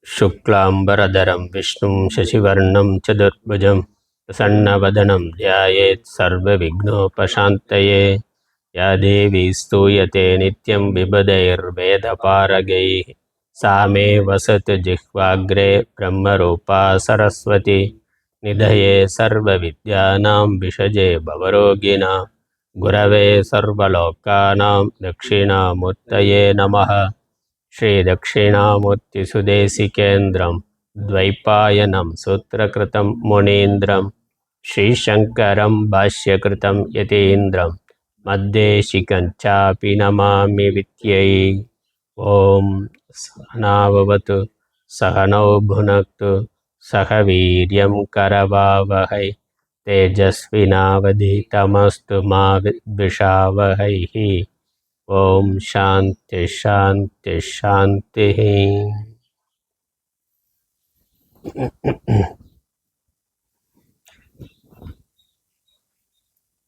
शुक्लांबरधरं विष्णुं शशिवर्णं चतुर्भुजं प्रसन्नवदनं ध्यायेत् सर्वविघ्नोपशान्तये। या देवी स्तूयते नित्यं विबुधैर्वेदपारगैः सा मे वसतु जिह्वाग्रे ब्रह्मरूपा सरस्वती। निधये सर्वविद्यानां विषजे भवरोगिणां गुरवे सर्वलोकानां दक्षिणामूर्तये नमः। श्रीदक्षिणामूर्तिसुदेशिकेन्द्रं द्वैपायनं सूत्रकृतं मुनीन्द्रं श्रीशङ्करं भाष्यकृतं यतीन्द्रं मद्देशिकं चापि नमामि विद्यै। ॐ सहनाववतु सहनौ भुनक्तु सह वीर्यं करवावहै तेजस्विनावधीतमस्तु मा विद्विषावहैः। ओम शांति शांति शांति।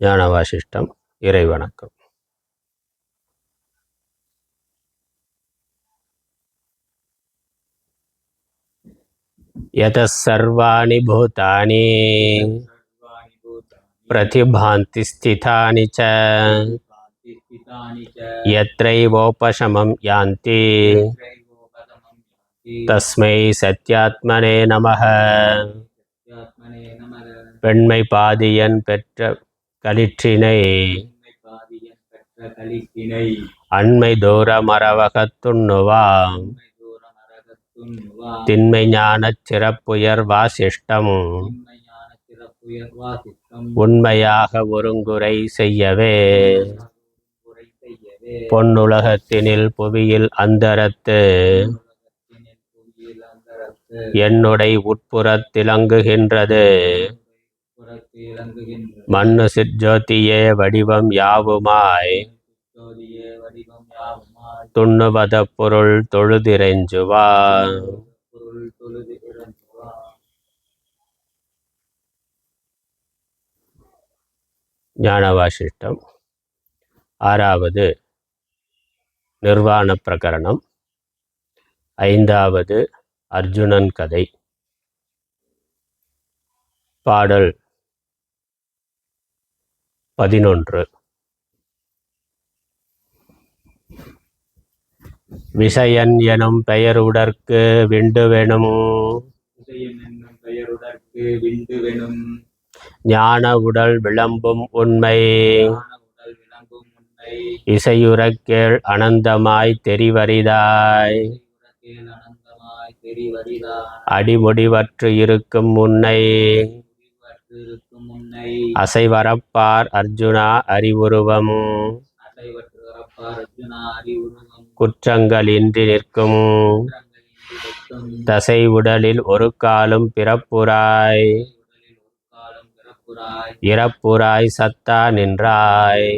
ஞான வாசிஷ்டம். இறைவணக்கம். யத சர்வாணி பூதானி பிரதிபாந்தி ஸ்திதானி ச யத்ரைவோபசமம் யாந்தி தஸ்மை சத்யாத்மனே நமः. பெண்மை பாதியன் பெற்ற களிற்றினை அண்மை தூர மரவகத்துண்ணுவாம் திண்மை ஞானச் சிறப்புயர் வாசிஷ்டம் உண்மையாக ஒருங்குரை செய்யவே. பொன்னுலகத்தினில் புவியில் அந்தரத்து என்னுடை உட்புறத்திலங்குகின்றது மண்ணு சிற்ஜோதியே வடிவம் யாவுமாய் துண்ணுவத பொருள் தொழுதிரெஞ்சுவா. ஞான வாசிஷ்டம். ஆறாவது நிர்வாண பிரகரணம். ஐந்தாவது அர்ஜுனன் கதை. பாடல் 11. விஷயன் எனும் பெயருடற்கு விண்டுவெனும் ஞான உடல் விளம்பும் உண்மை இசையுறக் கேள் அனந்தமாய் தெரிவரிதாய் அடிமுடிவற்று இருக்கும் உன்னை அசைவரப்பார் அர்ஜுனா அறிவுருவம் குற்றங்கள் இன்றி நிற்கும் தசை உடலில் ஒரு காலும் பிறப்புராய் இறப்புராய் சத்தா நின்றாய்.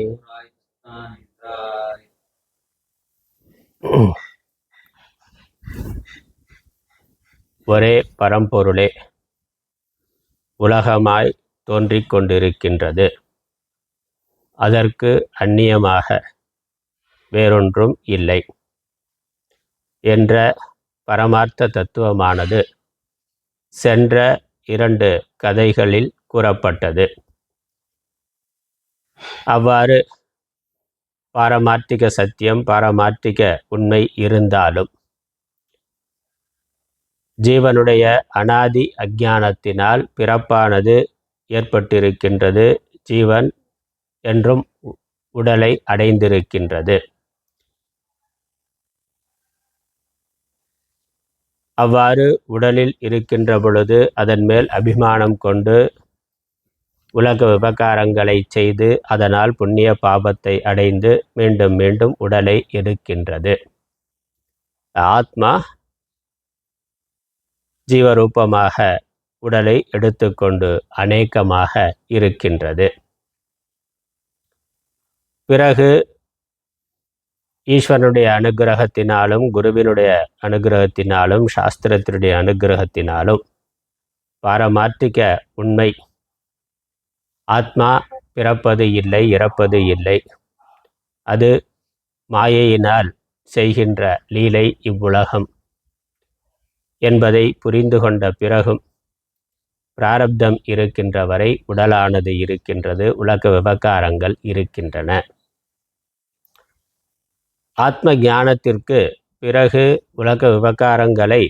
ஒரே பரம்பொருளே உலகமாய் தோன்றிக் கொண்டிருக்கின்றது. அதற்கு அந்நியமாக வேறொன்றும் இல்லை என்ற பரமார்த்த தத்துவமானது சென்ற 2 கதைகளில் கூறப்பட்டது. அவ்வாறு பாரமார்த்திக சத்தியம் பாரமார்த்திக உண்மை இருந்தாலும் ஜீவனுடைய அனாதி அஞ்ஞானத்தினால் பிறப்பானது ஏற்பட்டிருக்கின்றது. ஜீவன் என்றும் உடலை அடைந்திருக்கின்றது. அவ்வாறு உடலில் இருக்கின்ற பொழுது அதன் மேல் அபிமானம் கொண்டு உலக விபகாரங்களை செய்து அதனால் புண்ணிய பாபத்தை அடைந்து மீண்டும் மீண்டும் உடலை எடுக்கின்றது. ஆத்மா ஜீவரூபமாக உடலை எடுத்துக்கொண்டு அநேகமாக இருக்கின்றது. பிறகு ஈஸ்வரனுடைய அனுகிரகத்தினாலும் குருவினுடைய அனுகிரகத்தினாலும் சாஸ்திரத்தினுடைய அனுகிரகத்தினாலும் பாரமார்த்திக உண்மை ஆத்மா பிறப்பது இல்லை, இறப்பது இல்லை. அது மாயையினால் செய்கின்ற லீலை இவ்வுலகம். என்பதை புரிந்து கொண்ட பிறகும் பிராரப்தம் இருக்கின்ற வரை உடலானது இருக்கின்றது, உலக விவகாரங்கள் இருக்கின்றன. ஆத்ம ஞானத்திற்கு பிறகு உலக விவகாரங்களை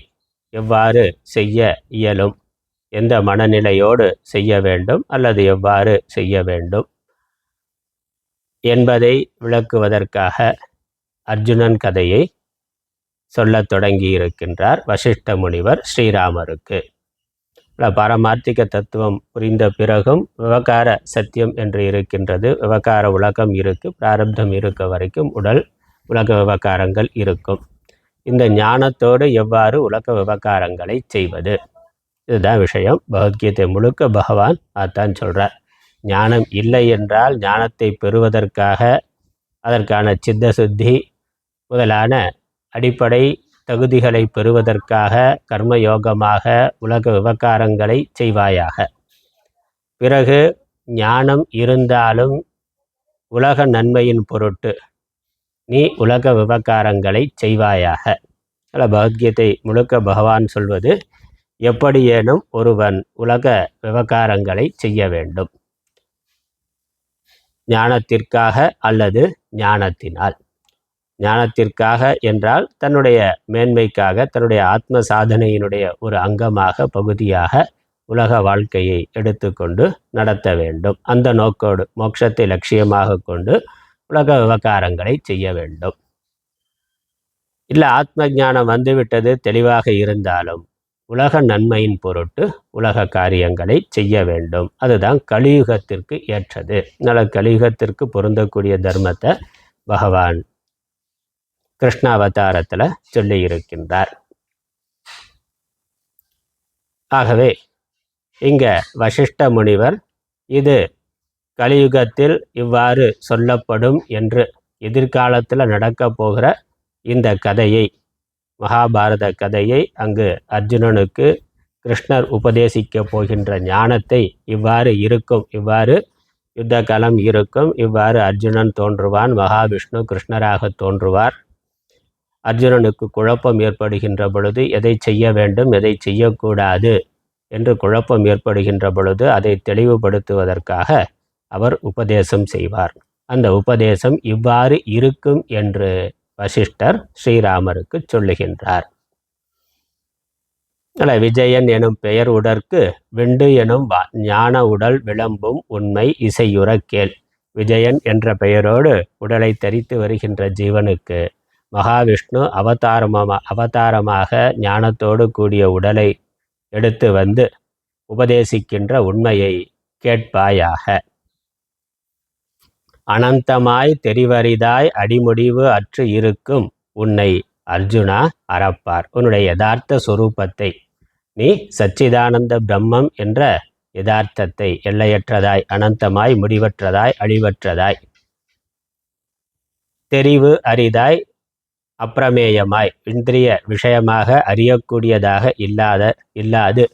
எவ்வாறு செய்ய இயலும், எந்த மனநிலையோடு செய்ய வேண்டும் அல்லது எவ்வாறு செய்ய வேண்டும் என்பதை விளக்குவதற்காக அர்ஜுனன் கதையை சொல்லத் தொடங்கி இருக்கின்றார் வசிஷ்ட முனிவர் ஸ்ரீராமருக்கு. பாரமார்த்திக தத்துவம் புரிந்த பிறகும் விவகார சத்தியம் என்று இருக்கின்றது, விவகார உலகம் இருக்குது, பிராரப்தம் இருக்க வரைக்கும் உலக விவகாரங்கள் இருக்கும். இந்த ஞானத்தோடு எவ்வாறு உலக விவகாரங்களை செய்வது, இதுதான் விஷயம். பகவத்கீதை முழுக்க பகவான் அதான் சொல்கிறார். ஞானம் இல்லை என்றால் ஞானத்தை பெறுவதற்காக அதற்கான சித்த சுத்தி முதலான அடிப்படை தகுதிகளை பெறுவதற்காக கர்மயோகமாக உலக விவகாரங்களை செய்வாயாக. பிறகு ஞானம் இருந்தாலும் உலக நன்மையின் பொருட்டு நீ உலக விவகாரங்களை செய்வாயாக. பகவத்கீதை முழுக்க பகவான் சொல்வது, எப்படியேனும் ஒருவன் உலக விவகாரங்களை செய்ய வேண்டும், ஞானத்திற்காக அல்லது ஞானத்தினால். ஞானத்திற்காக என்றால் தன்னுடைய மேன்மைக்காக, தன்னுடைய ஆத்ம சாதனையினுடைய ஒரு அங்கமாக பகுதியாக உலக வாழ்க்கையை எடுத்துக்கொண்டு நடத்த வேண்டும். அந்த நோக்கோடு மோட்சத்தை லட்சியமாக கொண்டு உலக விவகாரங்களை செய்ய வேண்டும். இல்லை ஆத்ம ஞானம் வந்துவிட்டது தெளிவாக இருந்தாலும் உலக நன்மையின் பொருட்டு உலக காரியங்களை செய்ய வேண்டும். அதுதான் கலியுகத்திற்கு ஏற்றது. அதனால் கலியுகத்திற்கு பொருந்தக்கூடிய தர்மத்தை பகவான் கிருஷ்ணாவதாரத்தில் சொல்லி இருக்கின்றார். ஆகவே இங்க வசிஷ்ட முனிவர் இது கலியுகத்தில் இவ்வாறு சொல்லப்படும் என்று எதிர்காலத்தில் நடக்க போகிற இந்த கதையை, மகாபாரத கதையை அங்கு அர்ஜுனனுக்கு கிருஷ்ணர் உபதேசிக்க போகின்ற ஞானத்தை, இவ்வாறு இருக்கும், இவ்வாறு யுத்த காலம் இருக்கும், இவ்வாறு அர்ஜுனன் தோன்றுவான், மகாவிஷ்ணு கிருஷ்ணராக தோன்றுவார். அர்ஜுனனுக்கு குழப்பம் ஏற்படுகின்ற பொழுது எதை செய்ய வேண்டும் எதை செய்யக்கூடாது என்று குழப்பம் ஏற்படுகின்ற பொழுது அதை தெளிவுபடுத்துவதற்காக அவர் உபதேசம் செய்வார். அந்த உபதேசம் இவ்வாறு இருக்கும் என்று வசிஷ்டர் ஸ்ரீராமருக்கு சொல்லுகின்றார். விஜயன் எனும் பெயர் உடற்கு வெண்டு எனும் ஞான உடல் விளம்பும் உண்மை இசையுற கேள். விஜயன் என்ற பெயரோடு உடலை தரித்து வருகின்ற ஜீவனுக்கு மகாவிஷ்ணு அவதாரமாக ஞானத்தோடு கூடிய உடலை எடுத்து வந்து உபதேசிக்கின்ற உண்மையை கேட்பாயாக. அனந்தமாய் தெரிவரிதாய் அடிமுடிவு அற்று இருக்கும் உன்னை அர்ஜுனா அறப்பார். உன்னுடைய யதார்த்த சொரூபத்தை, நீ சச்சிதானந்த பிரம்மம் என்ற யதார்த்தத்தை, எல்லையற்றதாய், அனந்தமாய், முடிவற்றதாய், அழிவற்றதாய், தெரிவு அரிதாய், அப்பிரமேயமாய், இந்திரிய விஷயமாக அறியக்கூடியதாக இல்லாது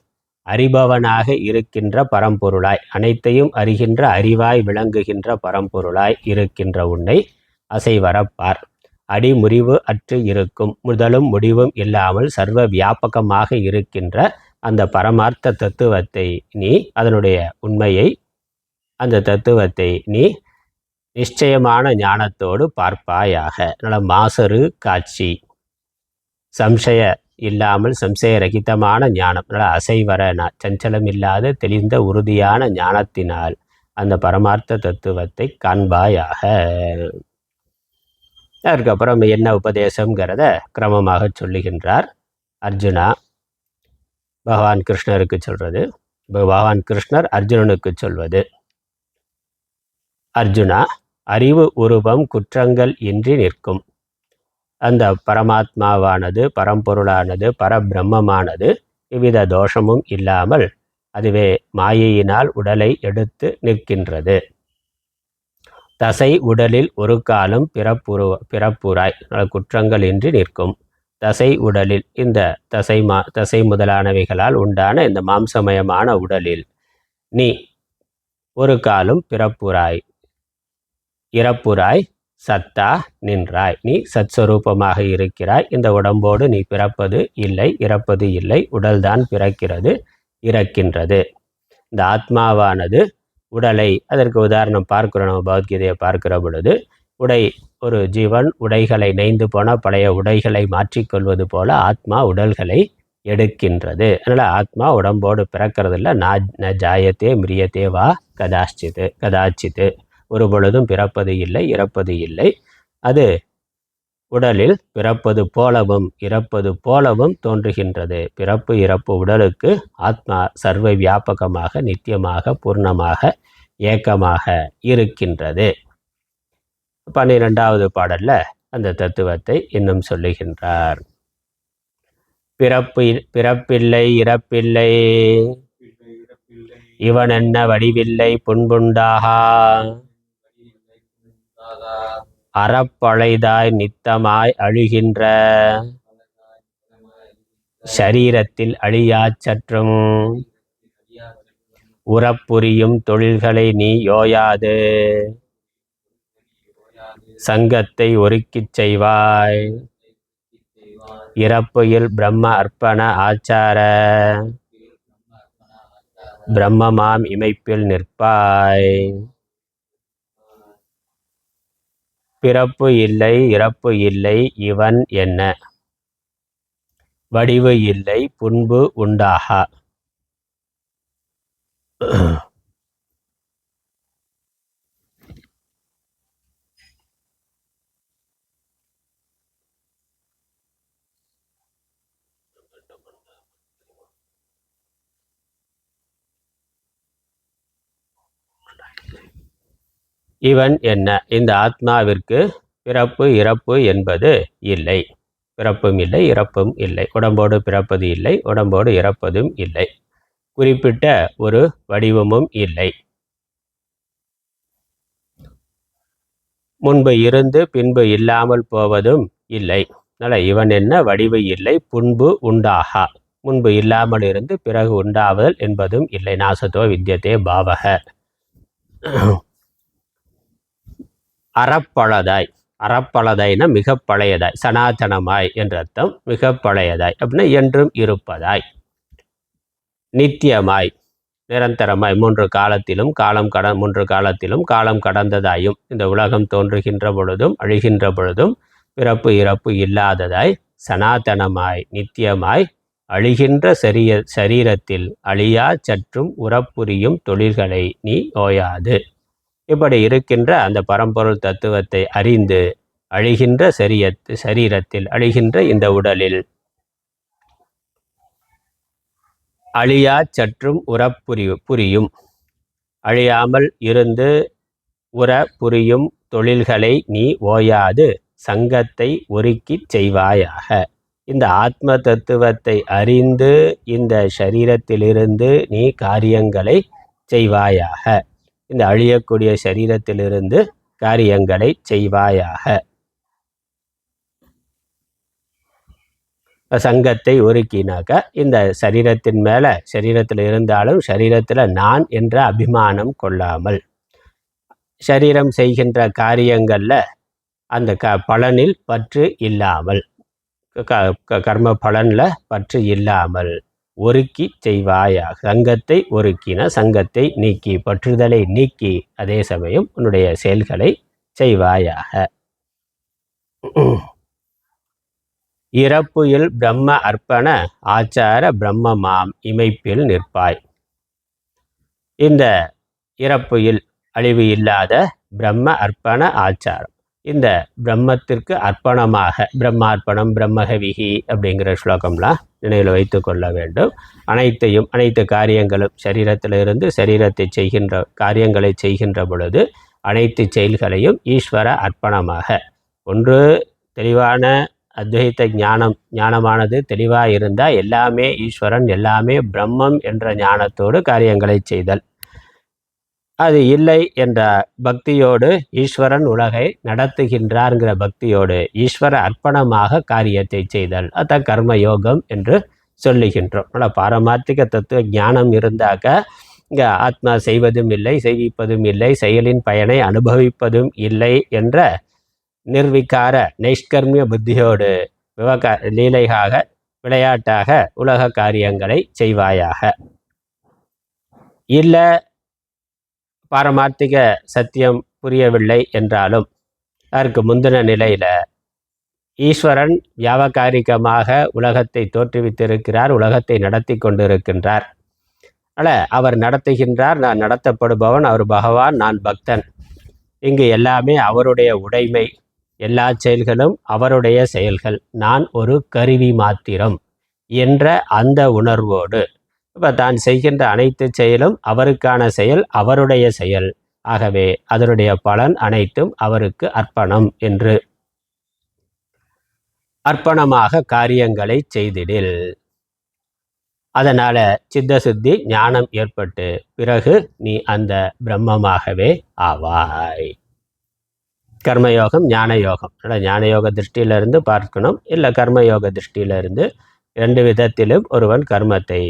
அறிபவனாக இருக்கின்ற பரம்பொருளாய், அனைத்தையும் அறிகின்ற அறிவாய் விளங்குகின்ற பரம்பொருளாய் இருக்கின்ற உன்னை அசைவரப்பார். அடிமுறிவு அற்று இருக்கும், முதலும் முடிவும் இல்லாமல் சர்வ வியாபகமாக இருக்கின்ற அந்த பரமார்த்த தத்துவத்தை நீ, அதனுடைய உண்மையை, அந்த தத்துவத்தை நீ நிச்சயமான ஞானத்தோடு பார்ப்பாயாக. மாசரு காட்சி, சம்சய இல்லாமல் சம்சயரகிதமான ஞானம், அசைவர சஞ்சலம் இல்லாத தெளிந்த உறுதியான ஞானத்தினால் அந்த பரமார்த்த தத்துவத்தை காண்பாயாக. அதுக்கப்புறம் என்ன உபதேசங்கிறத கிரமமாக சொல்லுகின்றார் அர்ஜுனா. பகவான் கிருஷ்ணருக்கு சொல்றது, பகவான் கிருஷ்ணர் அர்ஜுனனுக்கு சொல்வது, அர்ஜுனா, அறிவு உருவம் குற்றங்கள் இன்றி நிற்கும் அந்த பரமாத்மாவானது, பரம்பொருளானது, பரபிரம்மமானது எவ்வித தோஷமும் இல்லாமல் அதுவே மாயையினால் உடலை எடுத்து நிற்கின்றது. தசை உடலில் ஒரு காலம் பிறப்புறாய், குற்றங்கள் இன்றி நிற்கும். தசை உடலில், இந்த தசை முதலானவைகளால் உண்டான இந்த மாம்சமயமான உடலில் நீ ஒரு காலம் பிறப்புறாய், இறப்புறாய், சத்தா நின்றாய். நீ சத்ஸ்வரூபமாக இருக்கிறாய். இந்த உடம்போடு நீ பிறப்பது இல்லை, இறப்பது இல்லை. உடல்தான் பிறக்கிறது, இறக்கின்றது. இந்த ஆத்மாவானது உடலை, அதற்கு உதாரணம் பார்க்கிறோம், நம்ம பகவத்கீதையை பார்க்கிற பொழுது, ஒரு ஜீவன் உடைகளை, நெய்ந்து போன பழைய உடைகளை மாற்றிக்கொள்வது போல ஆத்மா உடல்களை எடுக்கின்றது. அதனால் ஆத்மா உடம்போடு பிறக்கிறதில்ல. ந ஜாயத்தே மிரியத்தே வா கதாச்சித்து, ஒரு பொழுதும் பிறப்பது இல்லை, இறப்பது இல்லை. அது உடலில் பிறப்பது போலவும் இறப்பது போலவும் தோன்றுகின்றது. பிறப்பு இறப்பு உடலுக்கு ஆத்மா சர்வ வியாபகமாக, நித்தியமாக, பூர்ணமாக, ஏக்கமாக இருக்கின்றது. 12வது பாடல்ல அந்த தத்துவத்தை இன்னும் சொல்லுகின்றார். பிறப்பில்லை இறப்பில்லை, இவன் என்ன வடிவில்லை புண்புண்டாகா, அறப்பழைதாய் நித்தமாய் அழுகின்ற ஷரீரத்தில் அழியாச்சற்றும் உறப்புரியும் தொழில்களை நீ யோயாது சங்கத்தை ஒருக்கிச் செய்வாய். இறப்புயில் பிரம்ம அர்ப்பண ஆச்சார பிரம்மமாம் இமைப்பில் நிற்பாய். பிறப்பு இல்லை இறப்பு இல்லை, இவன் என்ன வடிவு இல்லை புண்பு உண்டாகா. இவன் என்ன, இந்த ஆத்மாவிற்கு பிறப்பு இறப்பு என்பது இல்லை. பிறப்பும் இல்லை, இறப்பும் இல்லை. உடம்போடு பிறப்பது இல்லை, உடம்போடு இறப்பதும் இல்லை. குறிப்பிட்ட ஒரு வடிவமும் இல்லை. முன்பு இருந்து பின்பு இல்லாமல் போவதும் இல்லை. அதனால் இவன் என்ன வடிவு இல்லை, புண்பு உண்டாகா. முன்பு இல்லாமல் இருந்து பிறகு உண்டாவதல் என்பதும் இல்லை. நாசத்தோ வித்யத்தே பாவக. அறப்பழதாய், அறப்பழதாய்னா மிக பழையதாய், சனாதனமாய் என்ற அர்த்தம். மிக பழையதாய் அப்படின்னா என்றும் இருப்பதாய். நித்தியமாய், நிரந்தரமாய், 3 காலத்திலும் காலம் கடந்ததாயும், இந்த உலகம் தோன்றுகின்ற பொழுதும் அழிகின்ற பொழுதும் பிறப்பு இறப்பு இல்லாததாய், சனாதனமாய், நித்தியமாய், அழிகின்ற சரீரத்தில் அழியா சற்றும் உறப்புரியும் தொழில்களை நீ ஓயாது. இப்படி இருக்கின்ற அந்த பரம்பொருள் தத்துவத்தை அறிந்து அழிகின்ற சரீரத்தில், அழிகின்ற இந்த உடலில் அழியா சற்றும் புரியும், அழியாமல் இருந்து புரியும் தொழில்களை நீ ஓயாது சங்கத்தை ஒருக்கிச் செய்வாயாக. இந்த ஆத்ம தத்துவத்தை அறிந்து இந்த சரீரத்திலிருந்து நீ காரியங்களை செய்வாயாக. இந்த அழியக்கூடிய சரீரத்திலிருந்து காரியங்களை செய்வாயாக. சங்கத்தை ஒருக்கினாக்க இந்த சரீரத்தின் மேலே, சரீரத்தில் இருந்தாலும் சரீரத்தில் நான் என்ற அபிமானம் கொள்ளாமல், சரீரம் செய்கின்ற காரியங்களில் அந்த பலனில் பற்று இல்லாமல், கர்ம பலனில் பற்று இல்லாமல் ஒருக்கி செய்வாயாக. சங்கத்தை ஒருக்கின, சங்கத்தை நீக்கி, பற்றுதலை நீக்கி, அதே சமயம் உன்னுடைய செயல்களை செய்வாயாக. இறப்புயில் பிரம்ம அர்ப்பண ஆச்சார பிரம்மமாம் இமைப்பில் நிற்பாய். இந்த இறப்புயில் அழிவு இல்லாத பிரம்ம அர்ப்பண ஆச்சாரம், இந்த பிரம்மத்திற்கு அர்ப்பணமாக, பிரம்மார்ப்பணம் பிரம்மகவிகி அப்படிங்கிற ஸ்லோகம்லாம் நினைவில் வைத்து கொள்ள வேண்டும். அனைத்து காரியங்களும் சரீரத்திலிருந்து சரீரத்தை செய்கின்ற காரியங்களை செய்கின்ற பொழுது அனைத்து செயல்களையும் ஈஸ்வர அர்ப்பணமாக, ஒன்று தெளிவான அத்வைத ஞானமானது தெளிவாக இருந்தால் எல்லாமே ஈஸ்வரன், எல்லாமே பிரம்மம் என்ற ஞானத்தோடு காரியங்களை செய்தல். அது இல்லை என்ற பக்தியோடு, ஈஸ்வரன் உலகை நடத்துகின்றார்ங்கிற பக்தியோடு ஈஸ்வர அர்ப்பணமாக காரியத்தை செய்தல், அதான் கர்மயோகம் என்று சொல்லுகின்றோம். ஆனால் பாரமார்த்திக தத்துவ ஞானம் இருந்தாக்க இங்கே ஆத்மா செய்வதும் இல்லை, செய்விப்பதும் இல்லை, செயலின் பயனை அனுபவிப்பதும் இல்லை என்ற நிர்விகார நைஷ்கர்மிய புத்தியோடு லீலையாக விளையாட்டாக உலக காரியங்களை செய்வாயாக. இல்லை பாரமார்த்திக சத்தியம் புரியவில்லை என்றாலும் அதற்கு முந்தின நிலையில் ஈஸ்வரன் வியாபகாரிகமாக உலகத்தை தோற்றுவித்திருக்கிறார், உலகத்தை நடத்தி கொண்டிருக்கின்றார். அவர் நடத்துகின்றார், நான் நடத்தப்படுபவன், அவர் பகவான், நான் பக்தன். இங்கு எல்லாமே அவருடைய உடைமை, எல்லா செயல்களும் அவருடைய செயல்கள், நான் ஒரு கருவி மாத்திரம் என்ற அந்த உணர்வோடு இப்போ தான் செய்கின்ற அனைத்து செயலும் அவருக்கான செயல், அவருடைய செயல். ஆகவே அதனுடைய பலன் அனைத்தும் அவருக்கு அர்ப்பணம் என்று அர்ப்பணமாக காரியங்களை செய்திடில். அதனால் சித்தசுத்தி ஞானம் ஏற்பட்டு பிறகு நீ அந்த பிரம்மமாகவே ஆவாய். கர்மயோகம் ஞான யோகம், ஞானயோக திருஷ்டியிலிருந்து பார்க்கணும், இல்லை கர்மயோக திருஷ்டியிலிருந்து. ரெண்டு விதத்திலும் ஒருவன் கர்மத்தை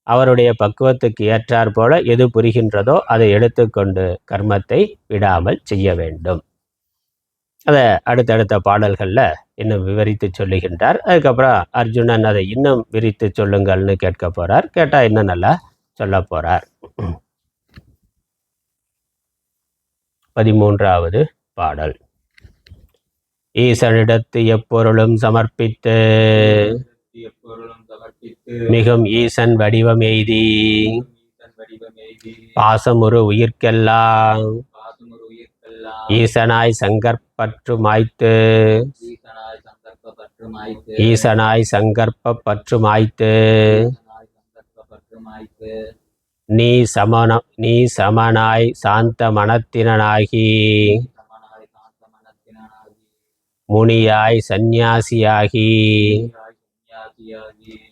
அவருடைய பக்குவத்துக்கு ஏற்றாற் போல எது புரிகின்றதோ அதை எடுத்துக்கொண்டு கர்மத்தை விடாமல் செய்ய வேண்டும். அதை அடுத்தடுத்த பாடல்களில் இன்னும் விவரித்து சொல்லுகின்றார். அதுக்கப்புறம் அர்ஜுனன் அதை இன்னும் விரித்து சொல்லுங்கள்னு கேட்க போகிறார். கேட்டால் இன்னும் நல்லா சொல்ல போகிறார். 13வது பாடல். ஈசனிடத்து எப்பொருளும் சமர்ப்பித்து மிகும் ஈசன் வடிவம் எய்தி பாசமுறு உயிர்க்கெல்லாம் ஈசனாய் சங்கற்பற்று மாய்த்து ஈசனாய் சங்கற்பற்று மாய்த்து நீ சமனாய் சாந்த மனத்தினாகி முனியாய் சந்நியாசியாகி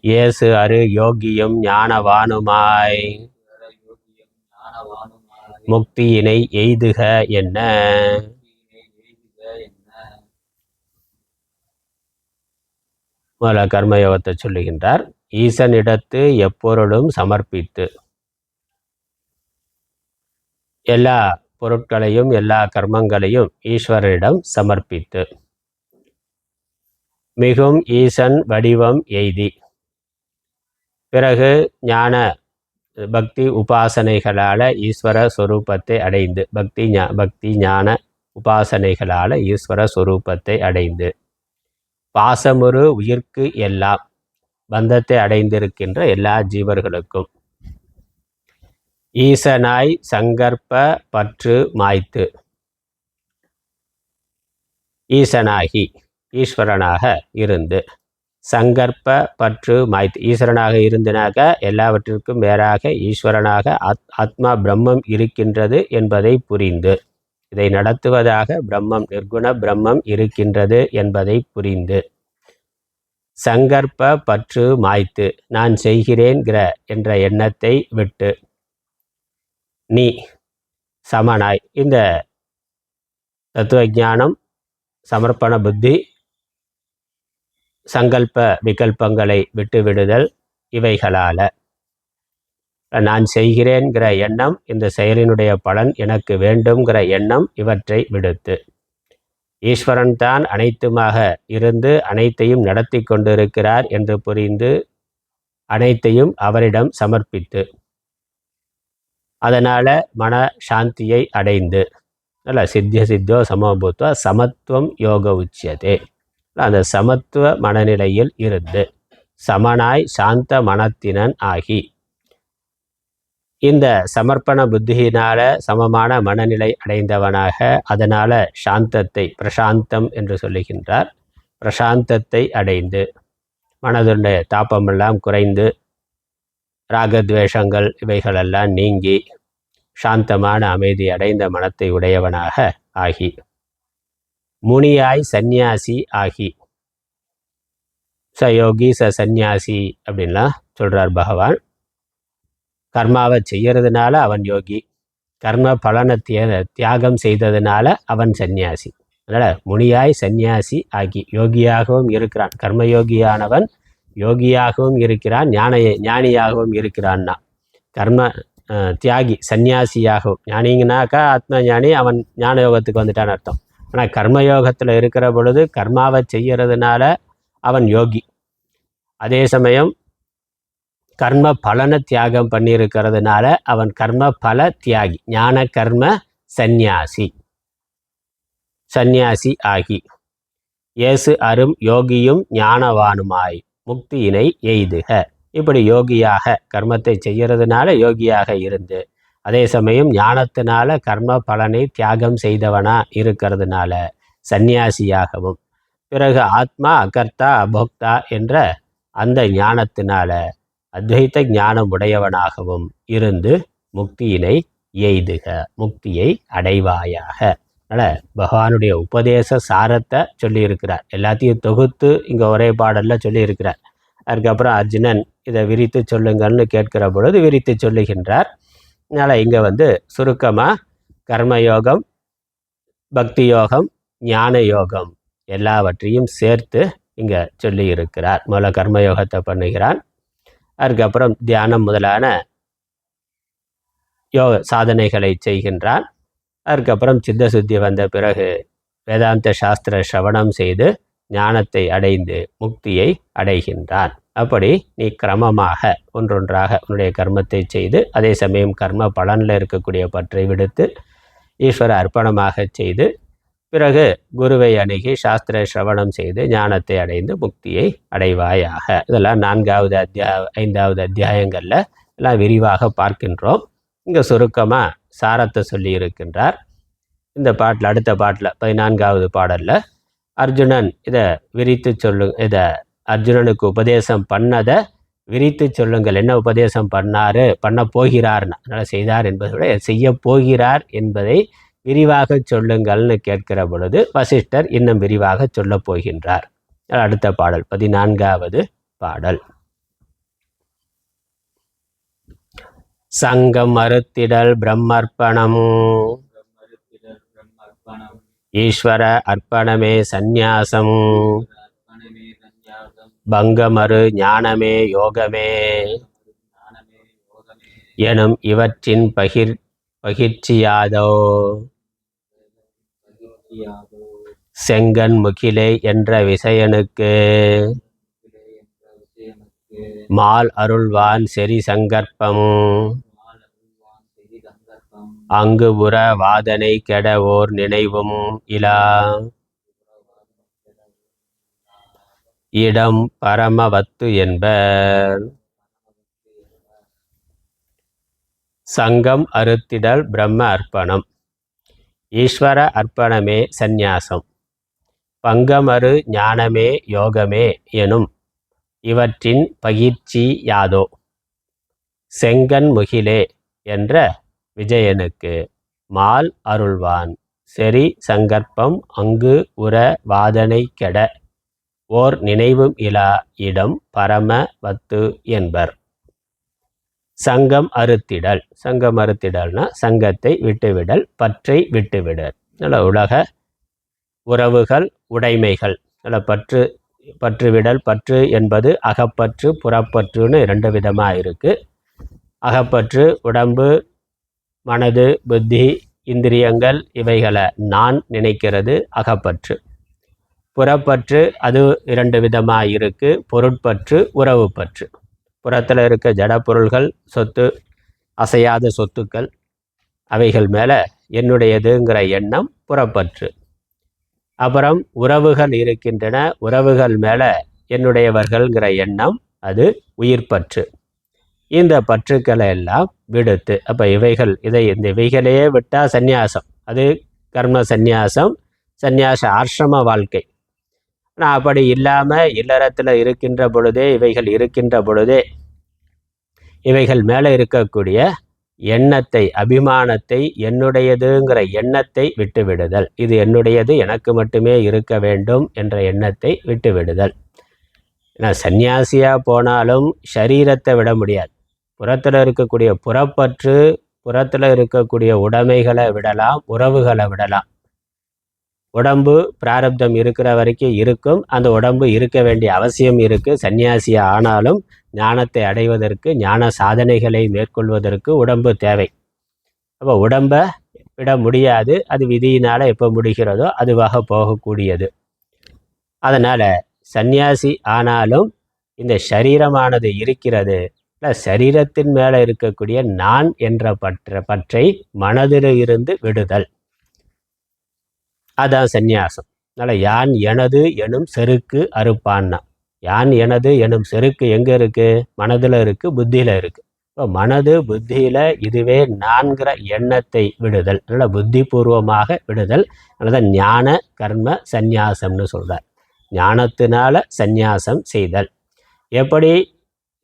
இயேசு அரு யோகியும் ஞானவானுமாய் முக்தியினை எய்துக என்ன. முதல்ல கர்மயோகத்தை சொல்லுகின்றார். ஈசனிடத்து எப்பொருளும் சமர்ப்பித்து, எல்லா பொருட்களையும் எல்லா கர்மங்களையும் ஈஸ்வரனிடம் சமர்ப்பித்து, மிகும் ஈசன் வடிவம் எய்தி, பிறகு ஞான பக்தி உபாசனைகளால் ஈஸ்வர ஸ்வரூபத்தை அடைந்து, பக்தி ஞான உபாசனைகளால் ஈஸ்வர ஸ்வரூபத்தை அடைந்து, பாசமுறு உயிர்க்கு எல்லாம் பந்தத்தை அடைந்திருக்கின்ற எல்லா ஜீவர்களுக்கும் ஈசனாய் சங்கற்ப பற்று மாய்த்து, ஈசனாகி ஈஸ்வரனாக இருந்து, சங்கற்ப பற்று மாய்த்து, ஈஸ்வரனாக இருந்தினாக எல்லாவற்றிற்கும் வேறாக ஈஸ்வரனாக ஆத்மா பிரம்மம் இருக்கின்றது என்பதை புரிந்து, இதை நடத்துவதாக பிரம்மம் நிர்குண பிரம்மம் இருக்கின்றது என்பதை புரிந்து, சங்கற்ப பற்று மாய்த்து நான் செய்கிறேன்கிற என்ற எண்ணத்தை விட்டு, நீ சமனாய் இந்த தத்துவ ஞானம் சமர்ப்பண புத்தி சங்கல்ப விகல்பங்களை விட்டுவிடுதல் இவைகளால் நான் செய்கிறேன்கிற எண்ணம், இந்த செயலினுடைய பலன் எனக்கு வேண்டும்ங்கிற எண்ணம், இவற்றை விடுத்து ஈஸ்வரன் தான் அனைத்துமாக இருந்து அனைத்தையும் நடத்தி கொண்டிருக்கிறார் என்று புரிந்து அனைத்தையும் அவரிடம் சமர்ப்பித்து, அதனால் மன சாந்தியை அடைந்து, சித்தியோ சமபூத்வ சமத்துவம் யோக உச்சியதே, அந்த சமத்துவ மனநிலையில் இருந்து சமனாய் சாந்த மனத்தினன் ஆகி, இந்த சமர்ப்பண புத்தியினால சமமான மனநிலை அடைந்தவனாக, அதனால் சாந்தத்தை பிரசாந்தம் என்று சொல்லுகின்றார், பிரசாந்தத்தை அடைந்து மனதுடைய தாப்பமெல்லாம் குறைந்து ராகத்வேஷங்கள் இவைகளெல்லாம் நீங்கி சாந்தமான அமைதி அடைந்த மனத்தை உடையவனாக ஆகி, முனியாய் சந்நியாசி ஆகி, யோகி சந்நியாசி அப்படின்லாம் சொல்கிறார் பகவான். கர்மாவை செய்யறதுனால அவன் யோகி, கர்ம பலனை தியாகம் செய்ததுனால அவன் சந்நியாசி. அதனால் முனியாய் சந்நியாசி ஆகி யோகியாகவும் இருக்கிறான், கர்மயோகியானவன் யோகியாகவும் இருக்கிறான், ஞானியாகவும் இருக்கிறான்னா. கர்ம தியாகி சந்நியாசியாகவும், ஞானிங்கனாக்கா ஆத்ம ஞானி, அவன் ஞான யோகத்துக்கு வந்துட்டான்னு அர்த்தம். ஆனால் கர்மயோகத்தில் இருக்கிற பொழுது கர்மாவை செய்கிறதுனால அவன் யோகி. அதே சமயம் கர்ம பலனை தியாகம் பண்ணியிருக்கிறதுனால அவன் கர்ம பல தியாகி, ஞான கர்ம சந்நியாசி ஆகி இயேசு அரும் யோகியும் ஞானவானுமாய் முக்தியினை எய்துக. இப்படி யோகியாக கர்மத்தை செய்கிறதுனால யோகியாக இருந்து, அதே சமயம் ஞானத்தினால கர்ம பலனை தியாகம் செய்தவனா இருக்கிறதுனால சந்நியாசியாகவும், பிறகு ஆத்மா அகர்த்தா அபோக்தா என்ற அந்த ஞானத்தினால அத்வைத்த ஞானம் உடையவனாகவும் இருந்து முக்தியினை எய்துக, முக்தியை அடைவாயாக. அதனால் பகவானுடைய உபதேச சாரத்தை சொல்லியிருக்கிறார். எல்லாத்தையும் தொகுத்து இங்கே ஒரே பாடலில் சொல்லியிருக்கிறார். அதுக்கப்புறம் அர்ஜுனன் இதை விரித்து சொல்லுங்கள்னு கேட்கிற பொழுது விரித்து சொல்லுகின்றார். அதனால் இங்கே சுருக்கமாக கர்மயோகம், பக்தி யோகம், ஞான யோகம் எல்லாவற்றையும் சேர்த்து இங்கே சொல்லியிருக்கிறார். முதல்ல கர்மயோகத்தை பண்ணுகிறான், அதுக்கப்புறம் தியானம் முதலான சாதனைகளை செய்கின்றான். அதுக்கப்புறம் சித்த சுத்தி வந்த பிறகு வேதாந்த சாஸ்திர சிரவணம் செய்து ஞானத்தை அடைந்து முக்தியை அடைகின்றான். அப்படி நீ கிரமமாக ஒன்றொன்றாக உன்னுடைய கர்மத்தை செய்து, அதே சமயம் கர்ம பலனில் இருக்கக்கூடிய பற்றை விடுத்து ஈஸ்வர அர்ப்பணமாக செய்து, பிறகு குருவை அணுகி சாஸ்திர சிரவணம் செய்து ஞானத்தை அடைந்து முக்தியை அடைவாயாக. இதெல்லாம் 4வது 5வது அத்தியாயங்களில் எல்லாம் விரிவாக பார்க்கின்றோம். இங்கே சுருக்கமாக சாரத்தை சொல்லி இருக்கின்றார். இந்த பாட்டில், அடுத்த பாட்டில் 14வது பாடலில் அர்ஜுனன் இதை விரித்து இதை அர்ஜுனனுக்கு உபதேசம் பண்ணதை விரித்து சொல்லுங்கள். என்ன உபதேசம் பண்ண போகிறார்னா, அதனால் செய்தார் என்பதை விட செய்ய போகிறார் என்பதை விரிவாக சொல்லுங்கள்னு கேட்கிற பொழுது வசிஷ்டர் இன்னும் விரிவாக சொல்ல போகின்றார். அடுத்த பாடல் 14வது பாடல். சங்கம் மறுத்திடல் பிரம்மர்ப்பணம் ஈஸ்வர அர்ப்பணமே சந்நியாசம் பங்கமறு ஞானமே யோகமே எனும் இவற்றின் பகிர்ச்சியாதோ செங்கன் முகிலே என்ற விசயனுக்கு மால் அருள்வான் செறி சங்கற்பம் அங்கு உற வாதனை கெட ஓர் நினைவும் இலா இடம் பரமவத்து என்பர். சங்கம் அறுத்திடல் பிரம்ம அர்ப்பணம், ஈஸ்வர அர்ப்பணமே சந்நியாசம், பங்கமறு ஞானமே யோகமே எனும் இவற்றின் பயிற்சி யாதோ செங்கன் முகிலே என்ற விஜயனுக்கு மால் அருள்வான் செறி சங்கற்பம் அங்கு உற வாதனை கெட ஓர் நினைவும் இலா இடம் பரம வத்து என்பர். சங்கம் அறுத்திடல், சங்கம் அறுத்திடல்னா சங்கத்தை விட்டுவிடல், பற்றை விட்டுவிடல். நல்ல உலக உறவுகள், உடைமைகள், நல்ல பற்றுவிடல். பற்று என்பது அகப்பற்று புறப்பற்றுன்னு 2 விதமாக இருக்குது. அகப்பற்று உடம்பு, மனது, புத்தி, இந்திரியங்கள் இவைகளை நான் நினைக்கிறது அகப்பற்று. புறப்பற்று அது 2 விதமாக இருக்குது. பொருட்பற்று, உறவு பற்று. புறத்தில் இருக்க ஜட பொருள்கள், சொத்து, அசையாத சொத்துக்கள், அவைகள் மேலே என்னுடையதுங்கிற எண்ணம் புறப்பற்று. அப்புறம் உறவுகள் இருக்கின்றன, உறவுகள் மேலே என்னுடையவர்கள்ங்கிற எண்ணம் அது உயிர்பற்று. இந்த பற்றுக்களை எல்லாம் விடுத்து, அப்போ இந்த இவைகளையே விட்டால் சந்நியாசம், அது கர்ம சந்நியாசம், சந்நியாச ஆசிரம வாழ்க்கை. ஆனால் அப்படி இல்லாமல் இல்லறத்தில் இருக்கின்ற பொழுதே, இவைகள் இருக்கின்ற பொழுதே இவைகள் மேலே இருக்கக்கூடிய எண்ணத்தை, அபிமானத்தை, என்னுடையதுங்கிற எண்ணத்தை விட்டுவிடுதல். இது என்னுடையது, எனக்கு மட்டுமே இருக்க வேண்டும் என்ற எண்ணத்தை விட்டுவிடுதல். ஏன்னா சந்நியாசியாக போனாலும் சரீரத்தை விட முடியாது. புறத்தில் இருக்கக்கூடிய புறப்பற்று, புறத்தில் இருக்கக்கூடிய உடைமைகளை விடலாம், உறவுகளை விடலாம். உடம்பு பிராரப்தம் இருக்கிற வரைக்கும் இருக்கும், அந்த உடம்பு இருக்க வேண்டிய அவசியம் இருக்குது. சந்நியாசியாக ஆனாலும் ஞானத்தை அடைவதற்கு, ஞான சாதனைகளை மேற்கொள்வதற்கு உடம்பு தேவை. அப்போ உடம்பை விட முடியாது, அது விதியினால் எப்போ முடிகிறதோ அதுவாக போகக்கூடியது. அதனால் சந்நியாசி ஆனாலும் இந்த சரீரமானது இருக்கிறது, சரீரத்தின் மேலே இருக்கக்கூடிய நான் என்ற பற்றை மனதில் இருந்து விடுதல், அதான் சந்நியாசம். அதனால் யான் எனது எனும் செருக்கு அறுப்பான்னா, யான் எனது எனும் செருக்கு எங்கே இருக்குது? மனதில் இருக்குது, புத்தியில் இருக்குது. இப்போ மனது புத்தியில் இதுவே நான்கிற எண்ணத்தை விடுதல், அதனால் புத்திபூர்வமாக விடுதல். அதனால ஞான கர்ம சந்நியாசம்னு சொல்கிறார். ஞானத்தினால சந்நியாசம் செய்தல். எப்படி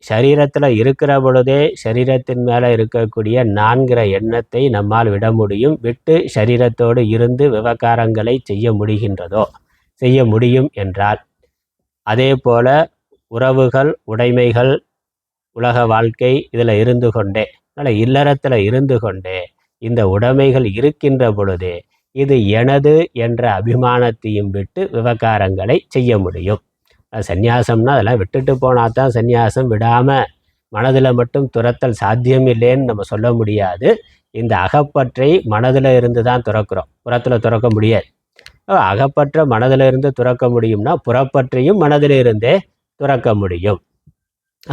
சரீரத்தில் இருக்கிற பொழுதே சரீரத்தின் மேலே இருக்கக்கூடிய நான்கிற எண்ணத்தை நம்மால் விட முடியும், விட்டு சரீரத்தோடு இருந்து விவகாரங்களை செய்ய முடியும் என்றால், அதே போல உறவுகள், உடைமைகள், உலக வாழ்க்கை இதில் இருந்து கொண்டே, அதனால் இல்லறத்தில் இருந்து கொண்டே இந்த உடைமைகள் இருக்கின்ற பொழுதே இது எனது என்ற அபிமானத்தையும் விட்டு விவகாரங்களை செய்ய முடியும். சந்நியாசம்னா அதெல்லாம் விட்டுட்டு போனால் தான் சந்நியாசம். விடாமல் மனதில் மட்டும் துரத்தல் சாத்தியம் இல்லைன்னு நம்ம சொல்ல முடியாது. இந்த அகப்பற்றை மனதில் இருந்து தான் துறக்கிறோம், புறத்தில் துறக்க முடியாது. அகப்பற்ற மனதில் இருந்து துறக்க முடியும்னா புறப்பற்றையும் மனதில் இருந்தே துறக்க முடியும்.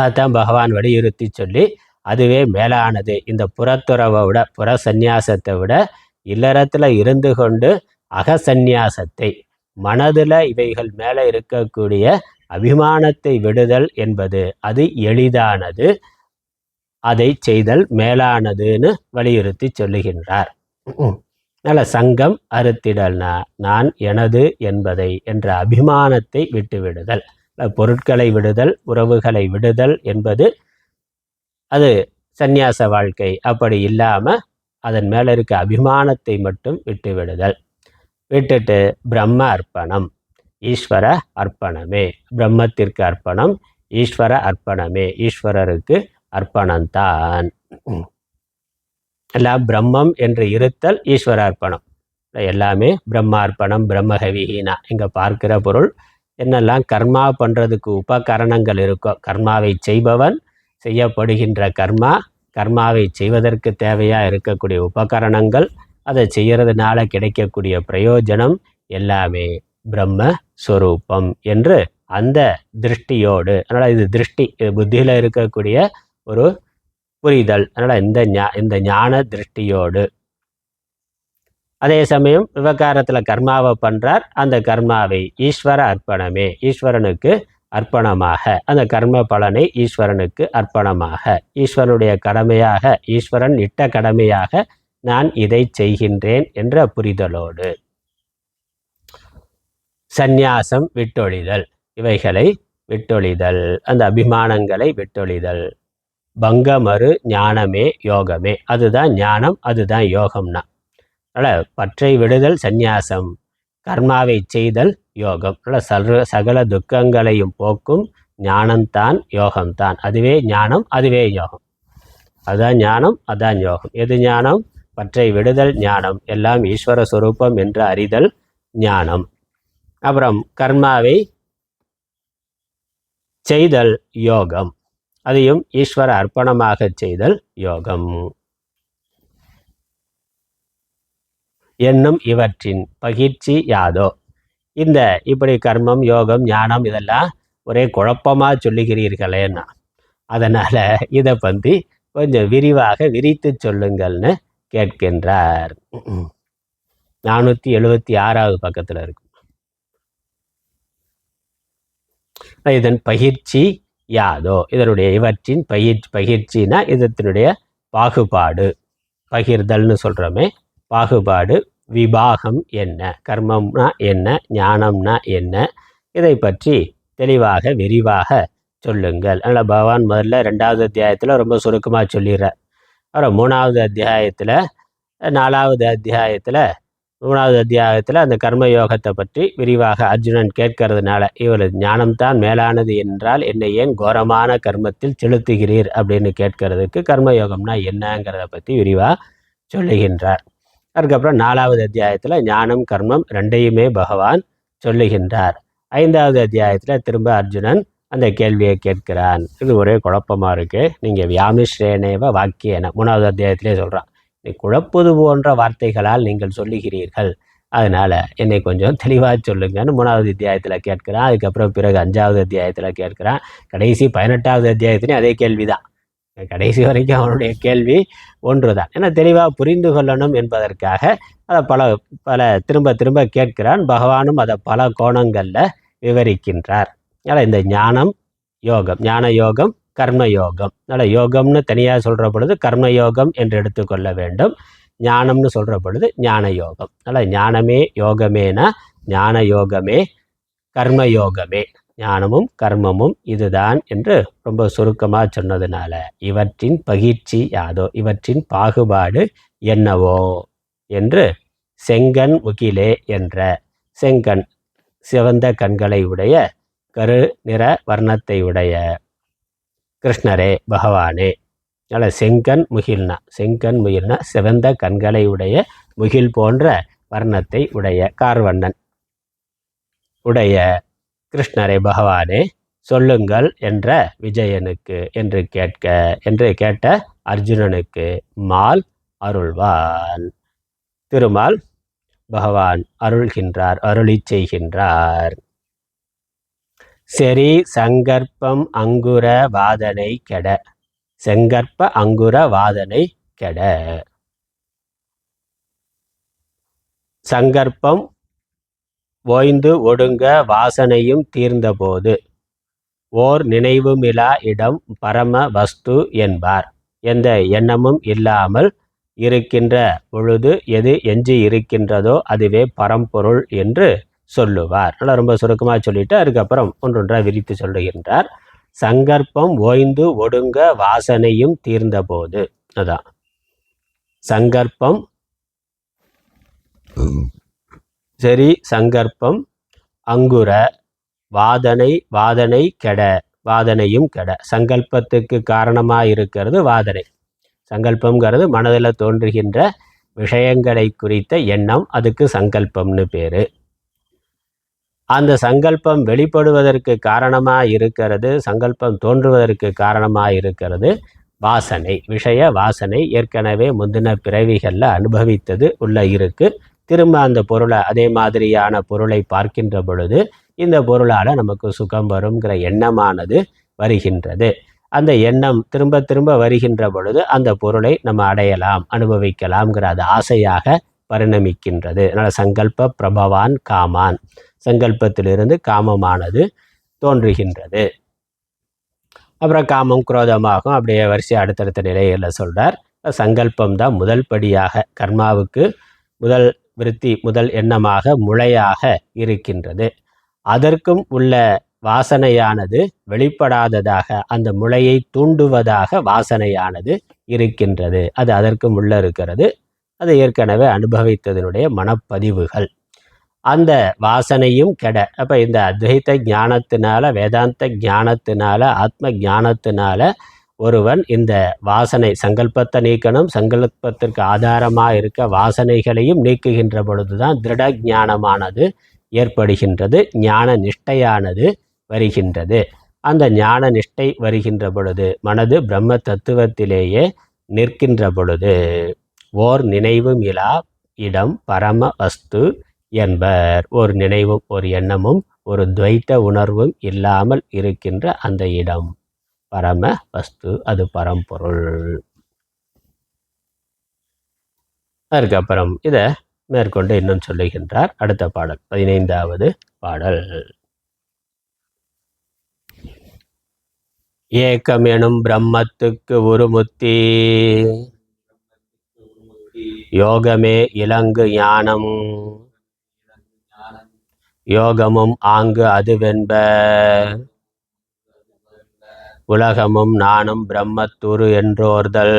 அதுதான் பகவான் வலியுறுத்தி சொல்லி, அதுவே மேலானது. இந்த புறத்துறவை விட, புற சந்நியாசத்தை விட இல்லறத்தில் இருந்து கொண்டு அகசந்நியாசத்தை, மனதில் இவைகள் மேலே இருக்கக்கூடிய அபிமானத்தை விடுதல் என்பது அது எளிதானது, அதை செய்தல் மேலானதுன்னு வலியுறுத்தி சொல்லுகின்றார். அதனால் சங்கம் அறுத்திடல்னா நான் எனது என்பதை என்ற அபிமானத்தை விட்டுவிடுதல், பொருட்களை விடுதல், உறவுகளை விடுதல் என்பது அது சந்நியாச வாழ்க்கை. அப்படி இல்லாமல் அதன் மேலே இருக்க அபிமானத்தை மட்டும் விட்டுவிடுதல். விட்டுட்டு பிரம்ம அர்ப்பணம், ஈஸ்வர அர்ப்பணமே, பிரம்மத்திற்கு அர்ப்பணம், ஈஸ்வர அர்ப்பணமே, ஈஸ்வரருக்கு அர்ப்பணம்தான். எல்லாம் பிரம்மம் என்று இருத்தல் ஈஸ்வர அர்ப்பணம். எல்லாமே பிரம்மார்ப்பணம், பிரம்மஹவிஹீனா. இங்கே பார்க்கிற பொருள் என்னெல்லாம் கர்மா பண்ணுறதுக்கு உபகரணங்கள் இருக்கோ, கர்மாவை செய்பவன், செய்யப்படுகின்ற கர்மா, கர்மாவை செய்வதற்கு தேவையாக இருக்கக்கூடிய உபகரணங்கள், அதை செய்கிறதுனால கிடைக்கக்கூடிய பிரயோஜனம் எல்லாமே பிரம்மஸ்வரூபம் என்று அந்த திருஷ்டியோடு, அதனால் இது திருஷ்டி, இது புத்தியில் இருக்கக்கூடிய ஒரு புரிதல். அதனால் இந்த ஞான திருஷ்டியோடு அதே சமயம் விவகாரத்தில் கர்மாவை பண்ணுறார், அந்த கர்மாவை ஈஸ்வர அர்ப்பணமே, ஈஸ்வரனுக்கு அர்ப்பணமாக, அந்த கர்ம பலனை ஈஸ்வரனுக்கு அர்ப்பணமாக, ஈஸ்வரனுடைய கடமையாக, ஈஸ்வரன் இட்ட கடமையாக நான் இதை செய்கின்றேன் என்ற புரிதலோடு சந்நியாசம் விட்டொழிதல், இவைகளை விட்டொழிதல், அந்த அபிமானங்களை விட்டொழிதல். பங்கமறு ஞானமே யோகமே, அதுதான் ஞானம், அதுதான் யோகம்னா. அதனால் பற்றை விடுதல் சந்நியாசம், கர்மாவை செய்தல் யோகம். அதனால் சகல துக்கங்களையும் போக்கும் ஞானம்தான் யோகம்தான். அதுவே ஞானம், அதுவே யோகம். அதுதான் ஞானம், அதுதான் யோகம். எது ஞானம்? பற்றை விடுதல் ஞானம், எல்லாம் ஈஸ்வர சுரூபம் என்று அறிதல் ஞானம். அப்புறம் கர்மாவை செய்தல் யோகம், அதையும் ஈஸ்வர அர்ப்பணமாக செய்தல் யோகம். என்னும் இவற்றின் பகிர்ச்சி யாதோ. இந்த இப்படி கர்மம், யோகம், ஞானம் இதெல்லாம் ஒரே குழப்பமாக சொல்லுகிறீர்களேன்னா, அதனால் இதை பற்றி கொஞ்சம் விரிவாக விரித்து சொல்லுங்கள்னு கேட்கின்றார். 476வது பக்கத்தில் இருக்கும். இதன் பயிற்சி யாதோ, இதனுடைய இவற்றின் பயிற்சினா இதனுடைய பாகுபாடு, பகிர்தல்னு சொல்கிறோமே, பாகுபாடு, விபாகம் என்ன, கர்மம்னா என்ன, ஞானம்னா என்ன, இதை பற்றி தெளிவாக விரிவாக சொல்லுங்கள். அதனால் பகவான் முதல்ல 2வது அத்தியாயத்தில் ரொம்ப சுருக்கமாக சொல்லிடுறார். அப்புறம் 3வது அத்தியாயத்தில், 4வது அத்தியாயத்தில், 3வது அத்தியாயத்தில் அந்த கர்மயோகத்தை பற்றி விரிவாக அர்ஜுனன் கேட்கறதுனால, இவர் ஞானம்தான் மேலானது என்றால் என்னை ஏன் கோரமான கர்மத்தில் செலுத்துகிறீர் அப்படின்னு கேட்கறதுக்கு கர்மயோகம்னா என்னங்கிறத பற்றி விரிவாக சொல்லுகின்றார். அதுக்கப்புறம் 4வது அத்தியாயத்தில் ஞானம் கர்மம் ரெண்டையுமே பகவான் சொல்லுகின்றார். 5வது அத்தியாயத்தில் திரும்ப அர்ஜுனன் அந்த கேள்வியை கேட்கிறான். இது ஒரே குழப்பமாக இருக்குது. நீங்கள் வியாமிஸ்ரேனேவ வாக்கியன 3வது அத்தியாயத்திலே சொல்கிறான். குழப்பது போன்ற வார்த்தைகளால் நீங்கள் சொல்லுகிறீர்கள், அதனால் என்னை கொஞ்சம் தெளிவாக சொல்லுங்கன்னு 3வது அத்தியாயத்தில் கேட்குறான். அதுக்கப்புறம் பிறகு 5வது அத்தியாயத்தில் கேட்குறான். கடைசி 18வது அத்தியாயத்துலேயும் அதே கேள்வி தான். கடைசி வரைக்கும் அவனுடைய கேள்வி ஒன்று தான். ஏன்னா தெளிவாக புரிந்து கொள்ளணும் என்பதற்காக அதை பல திரும்ப திரும்ப கேட்கிறான். பகவானும் அதை பல கோணங்களில் விவரிக்கின்றார். அதனால் இந்த ஞானம் யோகம், ஞான யோகம், கர்ம யோகம். அதனால் யோகம்னு தனியாக சொல்கிற பொழுது கர்மயோகம் என்று எடுத்துக்கொள்ள வேண்டும். ஞானம்னு சொல்கிற பொழுது ஞான யோகம். அதனால் ஞானமே யோகமேனா ஞான யோகமே கர்மயோகமே, ஞானமும் கர்மமும் இதுதான் என்று ரொம்ப சுருக்கமாக சொன்னதுனால இவற்றின் பகிர்ச்சி யாதோ, இவற்றின் பாகுபாடு என்னவோ என்று செங்கண் முகிலே என்ற செங்கண் சிவந்த கண்களை உடைய கரு நிற வர்ணத்தை உடைய கிருஷ்ணரே பகவானே. அதனால் செங்கண் முகில்னா சிவந்த கண்களை உடைய முகில் போன்ற வர்ணத்தை உடைய கார்வண்ணன் உடைய கிருஷ்ணரே பகவானே சொல்லுங்கள் என்ற விஜயனுக்கு என்று கேட்ட அர்ஜுனனுக்கு மால் அருள்வான். திருமால் பகவான் அருள்கின்றார், அருளி செய்கின்றார். செரி சங்கற்பம் அங்குர வாதனை கெட, செங்கற்ப அங்குர வாதனை கெட. சங்கற்பம் ஓய்ந்து ஒடுங்க வாசனையும் தீர்ந்தபோது ஓர் நினைவுமிலா இடம் பரம வஸ்து என்பார். எந்த எண்ணமும் இல்லாமல் இருக்கின்ற பொழுது எது எஞ்சி இருக்கின்றதோ அதுவே பரம்பொருள் என்று சொல்லுவார். நல்லா ரொம்ப சுருக்கமாக சொல்லிட்டு அதுக்கப்புறம் ஒன்றொன்றாக விரித்து சொல்லுகின்றார். சங்கற்பம் ஓய்ந்து ஒடுங்க வாசனையும் தீர்ந்தபோது, அதான் சங்கற்பம். சரி சங்கற்பம் அங்குர வாதனை கெட, வாதனையும் கெட. சங்கல்பத்துக்கு காரணமாக இருக்கிறது வாதனை. சங்கல்பம்ங்கிறது மனதில் தோன்றுகின்ற விஷயங்களை குறித்த எண்ணம், அதுக்கு சங்கல்பம்னு பேர். அந்த சங்கல்பம் வெளிப்படுவதற்கு காரணமாக இருக்கிறது, சங்கல்பம் தோன்றுவதற்கு காரணமாக இருக்கிறது வாசனை, விஷய வாசனை. ஏற்கனவே முந்தின பிறவிகளில் அனுபவித்தது உள்ள இருக்கு. திரும்ப அந்த பொருளை, அதே மாதிரியான பொருளை பார்க்கின்ற பொழுது இந்த பொருளால் நமக்கு சுகம் வருங்கிற எண்ணமானது வருகின்றது. அந்த எண்ணம் திரும்ப திரும்ப வருகின்ற பொழுது அந்த பொருளை நம்ம அடையலாம், அனுபவிக்கலாம்ங்கிற அது ஆசையாக பரிணமிக்கின்றது. அதனால் சங்கல்ப பிரபவான் காமான், சங்கல்பத்திலிருந்து காமமானது தோன்றுகின்றது. அப்புறம் காமம் குரோதமாகும், அப்படியே வரிசை அடுத்தடுத்த நிலைகளில் சொல்கிறார். சங்கல்பம் தான் முதல் படியாக கர்மாவுக்கு முதல் விருத்தி, முதல் எண்ணமாக முளையாக இருக்கின்றது. அதற்கும் உள்ள வாசனையானது வெளிப்படாததாக, அந்த முளையை தூண்டுவதாக வாசனையானது இருக்கின்றது. அது அதற்கும் உள்ள இருக்கிறது. அது ஏற்கனவே அனுபவித்ததனுடைய மனப்பதிவுகள். அந்த வாசனையும் கெட. அப்போ இந்த அத்வைத ஞானத்தினால, வேதாந்த ஞானத்தினால, ஆத்ம ஞானத்தினால ஒருவன் இந்த வாசனை, சங்கல்பத்தை நீக்கணும், சங்கல்பத்திற்கு ஆதாரமாக இருக்க வாசனைகளையும் நீக்குகின்ற பொழுதுதான் திருட ஞானமானது ஏற்படுகின்றது, ஞான நிஷ்டையானது வருகின்றது. அந்த ஞான நிஷ்டை வருகின்ற பொழுது மனது பிரம்ம தத்துவத்திலேயே நிற்கின்ற பொழுது ஓர் நினைவும் இலா இடம் பரம வஸ்து என்பர். ஒரு நினைவும் ஒரு எண்ணமும் ஒரு துவைத்த உணர்வும் இல்லாமல் இருக்கின்ற அந்த இடம் பரம வஸ்து, அது பரம்பொருள். அதுக்கப்புறம் இதை மேற்கொண்டு இன்னும் சொல்லுகின்றார். அடுத்த பாடல் 15வது பாடல். ஏக்கம் எனும் பிரம்மத்துக்கு உருமுத்தி யோகமே இலங்கு ஞானம், யோகமும் ஆங்கு அதுவென்ப உலகமும் நானும் பிரம்மத்துரு என்றோர்தல்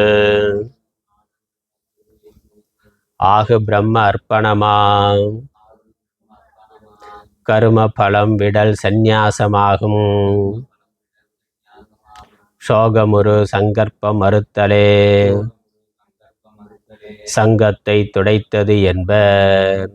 ஆகு பிரம்ம அர்ப்பணமா கரும பலம் விடல் சந்நியாசமாகும் சோகமுரு சங்கற்பம் மறுத்தலே சங்கத்தை துடைத்தது என்பர்.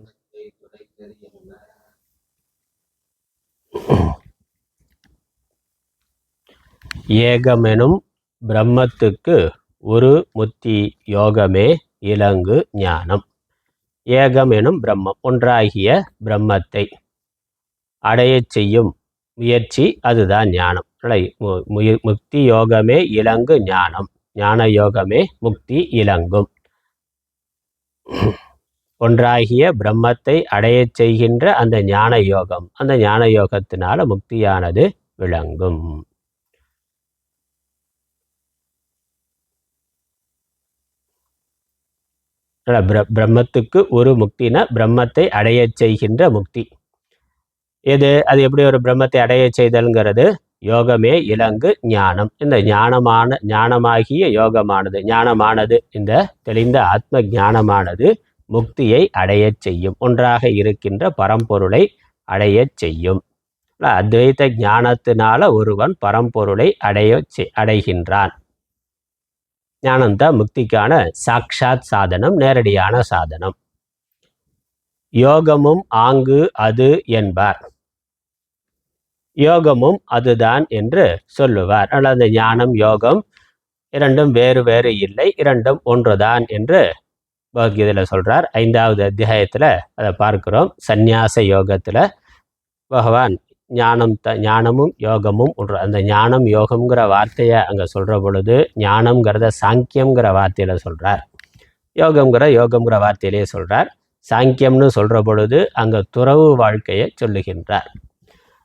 ஏகமெனும் பிரம்மத்துக்கு ஒரு முத்தி யோகமே இலங்கு ஞானம். ஏகம் எனும் பிரம்மம், ஒன்றாகிய பிரம்மத்தை அடையச் செய்யும் முயற்சி, அதுதான் ஞானம். முக்தி யோகமே இலங்கு ஞானம், ஞான யோகமே முக்தி இலங்கும். ஒன்றாகிய பிரம்மத்தை அடையச் செய்கின்ற அந்த ஞான யோகம், அந்த ஞான யோகத்தினால முக்தியானது விளங்கும். பிரம்மத்துக்கு ஒரு முக்தினா பிரம்மத்தை அடையச் செய்கின்ற முக்தி. அது எப்படி ஒரு பிரம்மத்தை அடைய செய்தல்ங்கிறது? யோகமே இலங்கு ஞானம். இந்த ஞானமாகிய யோகமானது, ஞானமானது, இந்த தெளிந்த ஆத்ம ஞானமானது முக்தியை அடையச் செய்யும், ஒன்றாக இருக்கின்ற பரம்பொருளை அடையச் செய்யும். அத்வைத ஞானத்தினால ஒருவன் பரம்பொருளை அடைகின்றான். ஞானம்தான் முக்திக்கான சாக்ஷாத் சாதனம், நேரடியான சாதனம். யோகமும் ஆங்கு அது என்பார். யோகமும் அதுதான் என்று சொல்லுவார். ஆனால் அந்த ஞானம் யோகம் இரண்டும் வேறு வேறு இல்லை, இரண்டும் ஒன்றுதான் என்று பகவத்கீதையில் சொல்கிறார். 5வது அத்தியாயத்தில் அதை பார்க்கிறோம். சந்நியாச யோகத்தில் பகவான் ஞானமும் யோகமும் ஒன்று. அந்த ஞானம் யோகம்ங்கிற வார்த்தையை அங்கே சொல்கிற பொழுது ஞானம்ங்கிறத சாங்கியம்ங்கிற வார்த்தையில் சொல்கிறார். யோகம்ங்கிற வார்த்தையிலே சொல்கிறார். சாங்கியம்னு சொல்கிற பொழுது அங்கே துறவு வாழ்க்கையை சொல்லுகின்றார்.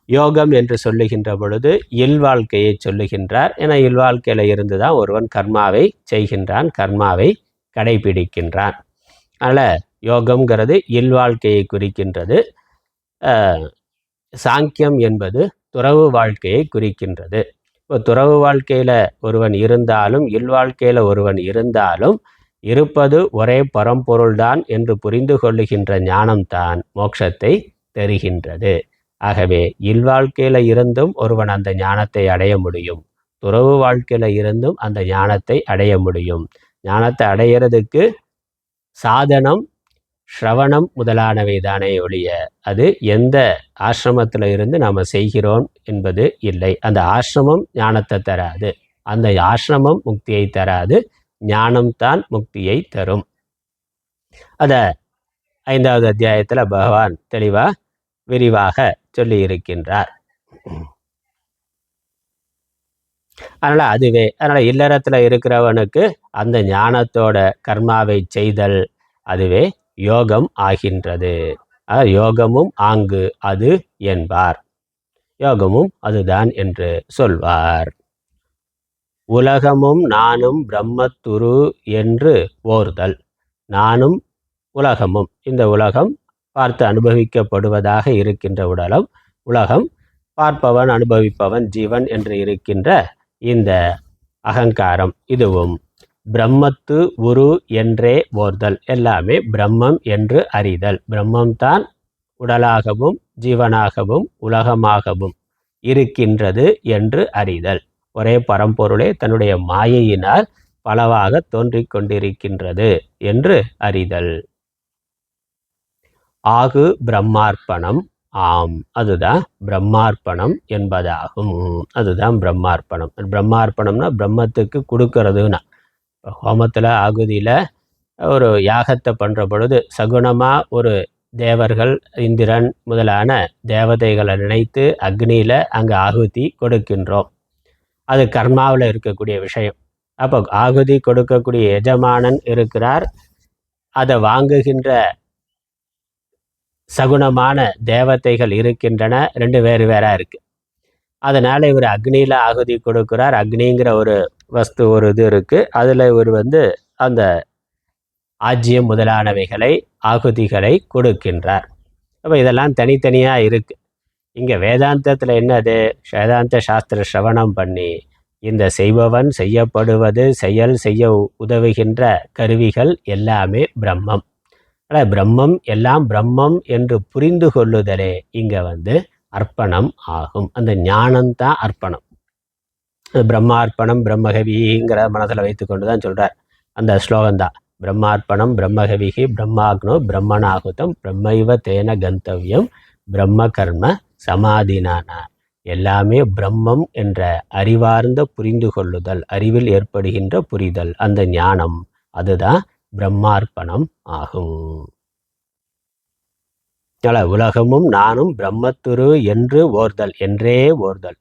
யோகம் என்று சொல்லுகின்ற பொழுது இல்வாழ்க்கையை சொல்லுகின்றார். ஏன்னா இல்வாழ்க்கையில் இருந்து தான் ஒருவன் கர்மாவை செய்கின்றான், கர்மாவை கடைபிடிக்கின்றான். அதனால் யோகம்ங்கிறது இல்வாழ்க்கையை குறிக்கின்றது. சாங்கியம் என்பது துறவு வாழ்க்கையை குறிக்கின்றது. இப்போ துறவு வாழ்க்கையில் ஒருவன் இருந்தாலும் இல்வாழ்க்கையில் ஒருவன் இருந்தாலும் இருப்பது ஒரே பரம்பொருள்தான் என்று புரிந்து கொள்ளுகின்ற ஞானம்தான் மோட்சத்தை தருகின்றது. ஆகவே இல்வாழ்க்கையில் இருந்தும் ஒருவன் அந்த ஞானத்தை அடைய முடியும், துறவு வாழ்க்கையில் இருந்தும் அந்த ஞானத்தை அடைய முடியும். ஞானத்தை அடையிறதுக்கு சாதனம் ஸ்ரவணம் முதலானவை தானே ஒழிய அது எந்த ஆசிரமத்தில் இருந்து நாம் செய்கிறோம் என்பது இல்லை. அந்த ஆசிரமம் ஞானத்தை தராது, அந்த ஆசிரமம் முக்தியை தராது, ஞானம்தான் முக்தியை தரும். அதை 5வது அத்தியாயத்தில் பகவான் தெளிவாக விரிவாக சொல்லி இருக்கின்றார். அதனால் இல்லறத்தில் இருக்கிறவனுக்கு அந்த ஞானத்தோட கர்மாவை செய்தல் அதுவே யோகம் ஆகின்றது. யோகமும் ஆங்கு அது என்பார். யோகமும் அதுதான் என்று சொல்வார். உலகமும் நானும் பிரம்மத்துரு என்று ஓர்தல். நானும் உலகமும், இந்த உலகம் பார்த்து அனுபவிக்கப்படுவதாக இருக்கின்ற உலகம், பார்ப்பவன் அனுபவிப்பவன் ஜீவன் என்று இருக்கின்ற இந்த அகங்காரம், இதுவும் பிரம்மத்து உரு என்றே ஓர்தல். எல்லாமே பிரம்மம் என்று அறிதல். பிரம்மம்தான் உடலாகவும் ஜீவனாகவும் உலகமாகவும் இருக்கின்றது என்று அறிதல். ஒரே பரம்பொருளே தன்னுடைய மாயையினால் பலவாக தோன்றிக் கொண்டிருக்கின்றது என்று அறிதல். ஆகு பிரம்மார்ப்பணம் ஆம், அதுதான் பிரம்மார்ப்பணம் என்பதாகும். அதுதான் பிரம்மார்ப்பணம். பிரம்மார்ப்பணம்னா பிரம்மத்துக்கு கொடுக்கறதுன்னா, ஹோமத்தில் ஆகுதியில் ஒரு யாகத்தை பண்ணுற பொழுது சகுனமாக ஒரு தேவர்கள் இந்திரன் முதலான தேவதைகளை நினைத்து அக்னியில் அங்கே ஆகுதி கொடுக்கின்றோம். அது கர்மாவில் இருக்கக்கூடிய விஷயம். அப்போ ஆகுதி கொடுக்கக்கூடிய எஜமானன் இருக்கிறார், அதை வாங்குகின்ற சகுனமான தேவதைகள் இருக்கின்றன. ரெண்டு வேறு வேறாக இருக்குது. அதனால் இவர் அக்னியில் ஆகுதி கொடுக்கிறார். அக்னிங்கிற ஒரு வஸ்து, ஒரு இது இருக்குது. அதில் இவர் அந்த ஆஜ்யம் முதலானவைகளை ஆகுதிகளை கொடுக்கின்றார். அப்போ இதெல்லாம் தனித்தனியாக இருக்குது. இங்கே வேதாந்தத்தில் என்னது? வேதாந்த சாஸ்திர சிரவணம் பண்ணி இந்த செய்பவன், செய்யப்படுவது, செய்ய உதவுகின்ற கருவிகள் எல்லாமே பிரம்மம். ஆனால் பிரம்மம் எல்லாம் பிரம்மம் என்று புரிந்து கொள்ளுதலே இங்கே அர்ப்பணம் ஆகும். அந்த ஞானம்தான் அர்ப்பணம். பிரம்மார்ப்பணம் பிரம்மகவிங்கிற மனதில் வைத்து கொண்டு தான் சொல்கிறார். அந்த ஸ்லோகம்தான் பிரம்மார்ப்பணம் பிரம்மகவிகி பிரம்மாக்னோ பிரம்மனாகுதம் பிரம்மைவ தேன கந்தவியம் பிரம்ம கர்ம சமாதினான. எல்லாமே பிரம்மம் என்ற அறிவார்ந்த புரிந்து கொள்ளுதல், அறிவில் ஏற்படுகின்ற புரிதல், அந்த ஞானம், அதுதான் பிரம்மார்ப்பணம் ஆகும். உலகமும் நானும் பிரம்மத்துரு என்று ஓர்தல், என்றே ஓர்தல்,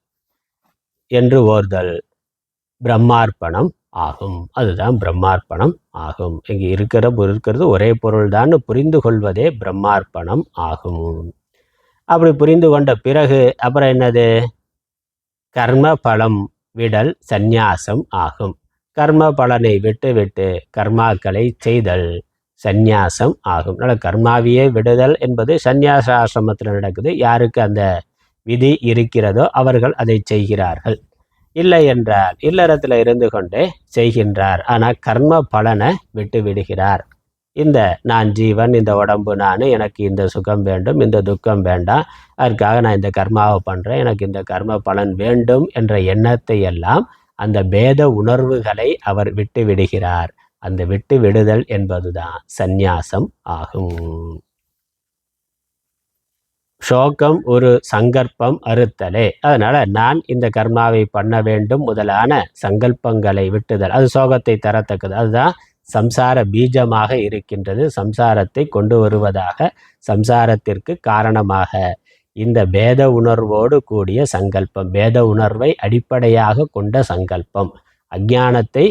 என்று ஓர்தல் பிரம்மார்ப்பணம் ஆகும். அதுதான் பிரம்மார்ப்பணம் ஆகும். இங்கே இருக்கிறது ஒரே பொருள்தான் புரிந்து கொள்வதே பிரம்மார்ப்பணம் ஆகும். அப்படி புரிந்து கொண்ட பிறகு அப்புறம் என்னது? கர்ம பலம் விடல் சந்நியாசம் ஆகும். கர்ம பலனை விட்டு கர்மாக்களை செய்தல் சந்நியாசம் ஆகும். கர்மாவியே விடுதல் என்பது சந்நியாச ஆசிரமத்தில் நடக்குது. யாருக்கு அந்த விதி இருக்கிறதோ அவர்கள் அதை செய்கிறார்கள். இல்லை என்றால் இல்லறத்தில் இருந்து கொண்டே செய்கின்றார். ஆனால் கர்ம பலனை விட்டு விடுகிறார். இந்த நான் ஜீவன், இந்த உடம்பு நான், எனக்கு இந்த சுகம் வேண்டும், இந்த துக்கம் வேண்டாம், அதற்காக நான் இந்த கர்மாவை பண்ணுறேன், எனக்கு இந்த கர்ம பலன் வேண்டும் என்ற எண்ணத்தை எல்லாம், அந்த பேத உணர்வுகளை அவர் விட்டு விடுகிறார். அந்த விட்டு விடுதல் என்பதுதான் சந்நியாசம் ஆகும். சோகம் ஒரு சங்கல்பம் அறுத்தலே. அதனால நான் இந்த கர்மாவை பண்ண வேண்டும் முதலான சங்கல்பங்களை விட்டுதல், அது சோகத்தை தரத்தக்கது. அதுதான் சம்சார பீஜமாக இருக்கின்றது. சம்சாரத்தை கொண்டு வருவதாக, சம்சாரத்திற்கு காரணமாக இந்த பேத உணர்வோடு கூடிய சங்கல்பம், பேத உணர்வை அடிப்படையாக கொண்ட சங்கல்பம், அஞ்ஞானத்தை,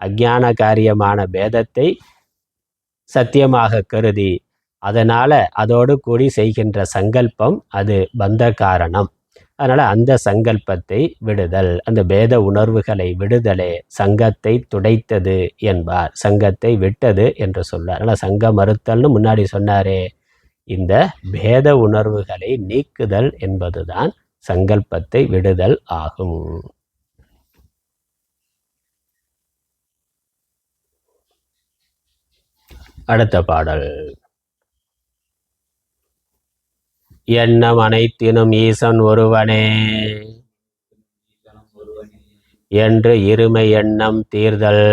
அஞ்ஞான காரியமான பேதத்தை சத்தியமாக கருதி அதனால அதோடு கூடி செய்கின்ற சங்கல்பம் அது பந்த காரணம். அதனால அந்த சங்கல்பத்தை விடுதல், அந்த பேத உணர்வுகளை விடுதலே சங்கத்தை துடைத்தது என்பார். சங்கத்தை விட்டது என்று சொல்றார். அதனால சங்க மறுத்தல்னு முன்னாடி சொன்னாரே, இந்த பேத உணர்வுகளை நீக்குதல் என்பதுதான் சங்கல்பத்தை விடுதல் ஆகும். அடுத்த பாடல். எண்ணம் அனைத்தினும் ஈசன் ஒருவனே என்று இருமை எண்ணம் தீர்தல்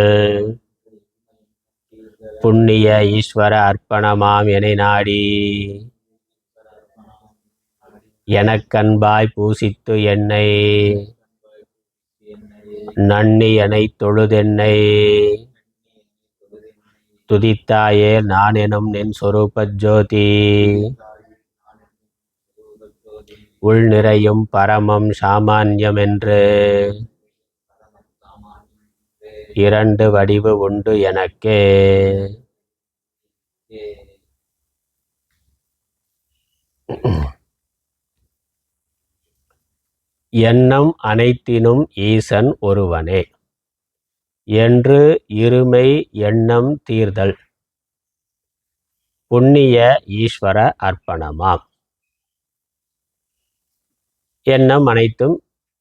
புண்ணிய ஈஸ்வர அர்ப்பணமாம் என நாடி எனக்கன்பாய் பூசித்து என்னை நன்னி எனை தொழுதென்னை துதித்தாயே நான் எனும் நின் சொரூப ஜோதி உள் நிறையும் பரமம் சாமான்யம் என்று இரண்டு வடிவு உண்டு எனக்கே. எண்ணம் அனைத்தினும் ஈசன் ஒருவனே என்று இருமை எண்ணம் தீர்தல் புண்ணிய ஈஸ்வர அர்ப்பணமாம். எண்ணம்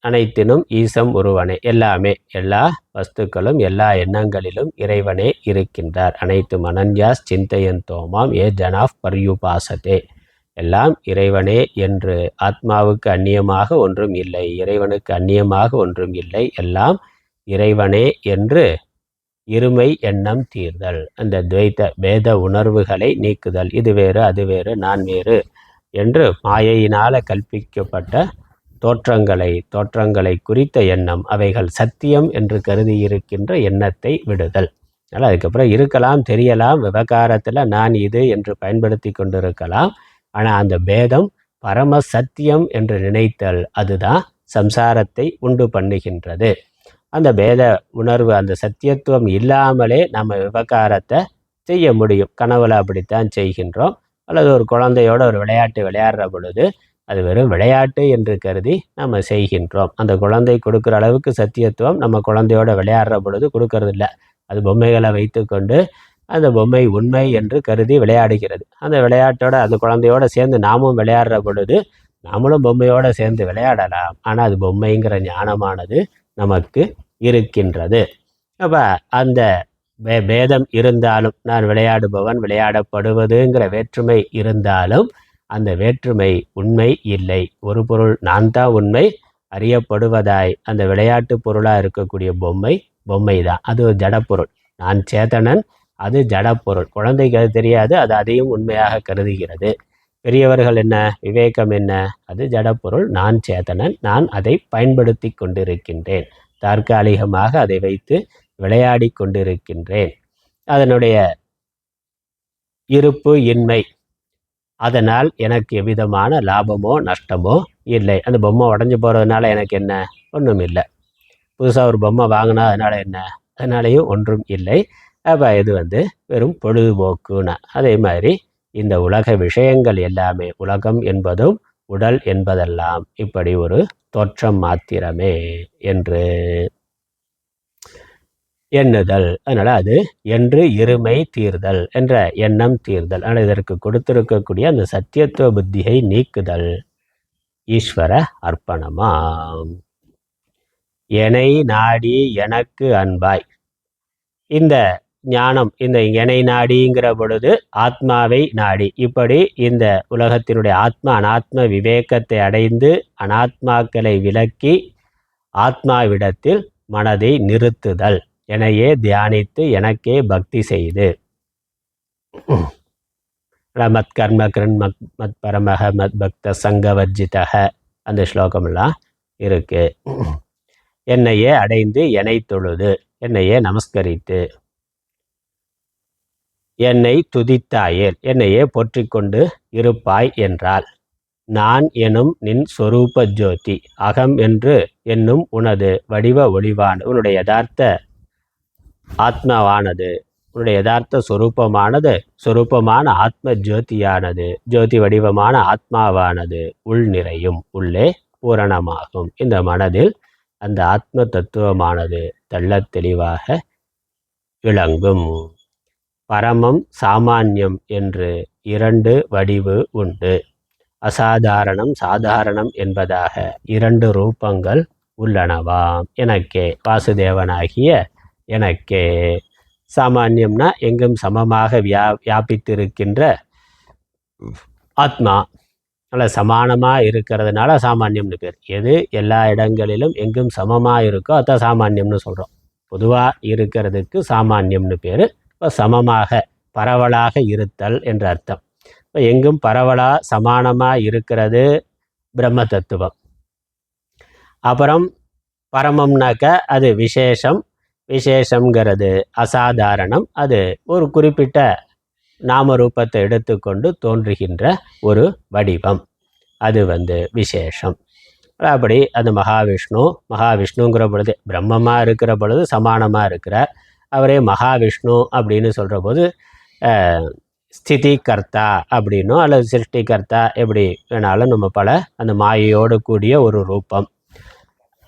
அனைத்தினும் ஈசம் ஒருவனே. எல்லாமே, எல்லா வஸ்துக்களும் எல்லா எண்ணங்களிலும் இறைவனே இருக்கின்றார். அனைத்து மனன்யாஸ் சிந்தையன் தோமாம் ஏ ஜனாஃப் பர்யுபாசத்தே. எல்லாம் இறைவனே என்று, ஆத்மாவுக்கு அந்நியமாக ஒன்றும் இல்லை, இறைவனுக்கு அந்நியமாக ஒன்றும் இல்லை, எல்லாம் இறைவனே என்று இருமை எண்ணம் தீர்தல், அந்த துவைத்த பேத உணர்வுகளை நீக்குதல். இது வேறு, அது வேறு, நான் வேறு என்று மாயையினால் கற்பிக்கப்பட்ட தோற்றங்களை குறித்த எண்ணம், அவைகள் சத்தியம் என்று கருதி இருக்கின்ற எண்ணத்தை விடுதல். அதனால் அதுக்கப்புறம் இருக்கலாம், தெரியலாம், விவகாரத்தில் நான் இது என்று பயன்படுத்தி கொண்டிருக்கலாம். ஆனால் அந்த பேதம் பரம சத்தியம் என்று நினைத்தல், அதுதான் சம்சாரத்தை உண்டு பண்ணுகின்றது. அந்த பேத உணர்வு, அந்த சத்தியத்துவம் இல்லாமலே நம்ம விவகாரத்தை செய்ய முடியும். கனவுல அப்படித்தான் செய்கின்றோம். அல்லது ஒரு குழந்தையோட ஒரு விளையாட்டு விளையாடுற பொழுது அது வெறும் விளையாட்டு என்று கருதி நம்ம செய்கின்றோம். அந்த குழந்தை கொடுக்குற அளவுக்கு சத்தியத்துவம் நம்ம குழந்தையோட விளையாடுற பொழுது கொடுக்கறது இல்லை. அது பொம்மைகளை வைத்து கொண்டு அந்த பொம்மை உண்மை என்று கருதி விளையாடுகிறது. அந்த விளையாட்டோட அந்த குழந்தையோட சேர்ந்து நாமும் விளையாடுற பொழுது நாமளும் பொம்மையோடு சேர்ந்து விளையாடலாம். ஆனால் அது பொம்மைங்கிற ஞானமானது நமக்கு இருக்கின்றது. அப்போ அந்த பேதம் இருந்தாலும், நான் விளையாடுபவன் விளையாடப்படுவதுங்கிற வேற்றுமை இருந்தாலும் அந்த வேற்றுமை உண்மை இல்லை. ஒரு பொருள் நான் தான் உண்மை அறியப்படுவதாய் அந்த விளையாட்டு பொருளாக இருக்கக்கூடிய பொம்மை தான், அது ஒரு ஜடப்பொருள். நான் சேதனன், அது ஜடப்பொருள். குழந்தைக்கு அது தெரியாது, அது அதையும் உண்மையாக கருதுகிறது. பெரியவர்கள் என்ன, விவேகம் என்ன, அது ஜடப்பொருள், நான் சேதனன், நான் அதை பயன்படுத்தி கொண்டிருக்கின்றேன், தற்காலிகமாக அதை வைத்து விளையாடி கொண்டிருக்கின்றேன். அதனுடைய இருப்பு இன்மை, அதனால் எனக்கு எவ்விதமான லாபமோ நஷ்டமோ இல்லை. அந்த பொம்மை உடஞ்சி போகிறதுனால எனக்கு என்ன, ஒன்றும் இல்லை. புதுசாக ஒரு பொம்மை வாங்கினா அதனால் என்ன, அதனாலேயும் ஒன்றும் இல்லை. அப்போ இது வெறும் பொழுதுபோக்குன்னா, அதே மாதிரி இந்த உலக விஷயங்கள் எல்லாமே, உலகம் என்பதும் உடல் என்பதெல்லாம் இப்படி ஒரு தோற்றம் மாத்திரமே என்று எண்ணுதல். அதனால் அது என்று இருமை தீர்தல் என்ற எண்ணம் தீர்தல். ஆனால் இதற்கு கொடுத்திருக்கக்கூடிய அந்த சத்தியத்துவ புத்தியை நீக்குதல் ஈஸ்வர அர்ப்பணமாம். எனை நாடி எனக்கு அன்பாய், இந்த ஞானம், இந்த எனை நாடிங்கிற பொழுது ஆத்மாவை நாடி, இப்படி இந்த உலகத்தினுடைய ஆத்ம அனாத்ம விவேகத்தை அடைந்து அனாத்மாக்களை விலக்கி ஆத்மாவிடத்தில் மனதை நிறுத்துதல், எனையே தியானித்து எனக்கே பக்தி செய்து, மத் கர்ம கிருண் மத் பரமக மத் பக்த சங்கவர்ஜிதக அந்த ஸ்லோகமெல்லாம் இருக்கு. என்னையே அடைந்து என்னை தொழுது, என்னையே நமஸ்கரித்து, என்னை துதித்தாயேல், என்னையே போற்றிக்கொண்டு இருப்பாய் என்றால், நான் எனும் நின் சொரூப ஜோதி, அகம் என்று என்னும் உனது வடிவ ஒளிவான், உன்னுடைய யதார்த்த ஆத்மாவானது, உன்னுடைய யதார்த்த சொரூபமான ஆத்ம ஜோதியானது, ஜோதி வடிவமான ஆத்மாவானது உள் நிறையும், உள்ளே பூரணமாகும். இந்த மனதில் அந்த ஆத்ம தத்துவமானது தெள்ளத் தெளிவாக விளங்கும். பரமம் சாமான்யம் என்று இரண்டு வடிவு உண்டு. அசாதாரணம் சாதாரணம் என்பதாக இரண்டு ரூபங்கள் உள்ளனவாம். எனக்கே, வாசுதேவனாகிய எனக்கே. சாமான்யம்னா எங்கும் சமமாக வியாபித்திருக்கின்ற ஆத்மா, நல்ல சமானமாக இருக்கிறதுனால சாமான்யம்னு பேர். எது எல்லா இடங்களிலும் எங்கும் சமமாக இருக்கோ அதான் சாமான்யம்னு சொல்கிறோம். பொதுவாக இருக்கிறதுக்கு சாமான்யம்னு பேர். இப்போ சமமாக பரவலாக இருத்தல் என்ற அர்த்தம். இப்போ எங்கும் பரவலாக சமானமாக இருக்கிறது பிரம்ம தத்துவம். அப்புறம் பரமம்னாக்க அது விசேஷம், விசேஷங்கிறது அசாதாரணம், அது ஒரு குறிப்பிட்ட நாமரூபத்தை எடுத்துக்கொண்டு தோன்றுகின்ற ஒரு வடிவம், அது விசேஷம். அப்படி அது மகாவிஷ்ணுங்கிற பொழுது பிரம்மமாக இருக்கிற பொழுது சமானமாக இருக்கிறார். அவரே மகாவிஷ்ணு அப்படின்னு சொல்கிற போது ஸ்திதி கர்த்தா அப்படின்னும் அல்லது சிருஷ்டிகர்த்தா எப்படி வேணாலும் நம்ம பல அந்த மாயையோடு கூடிய ஒரு ரூபம்.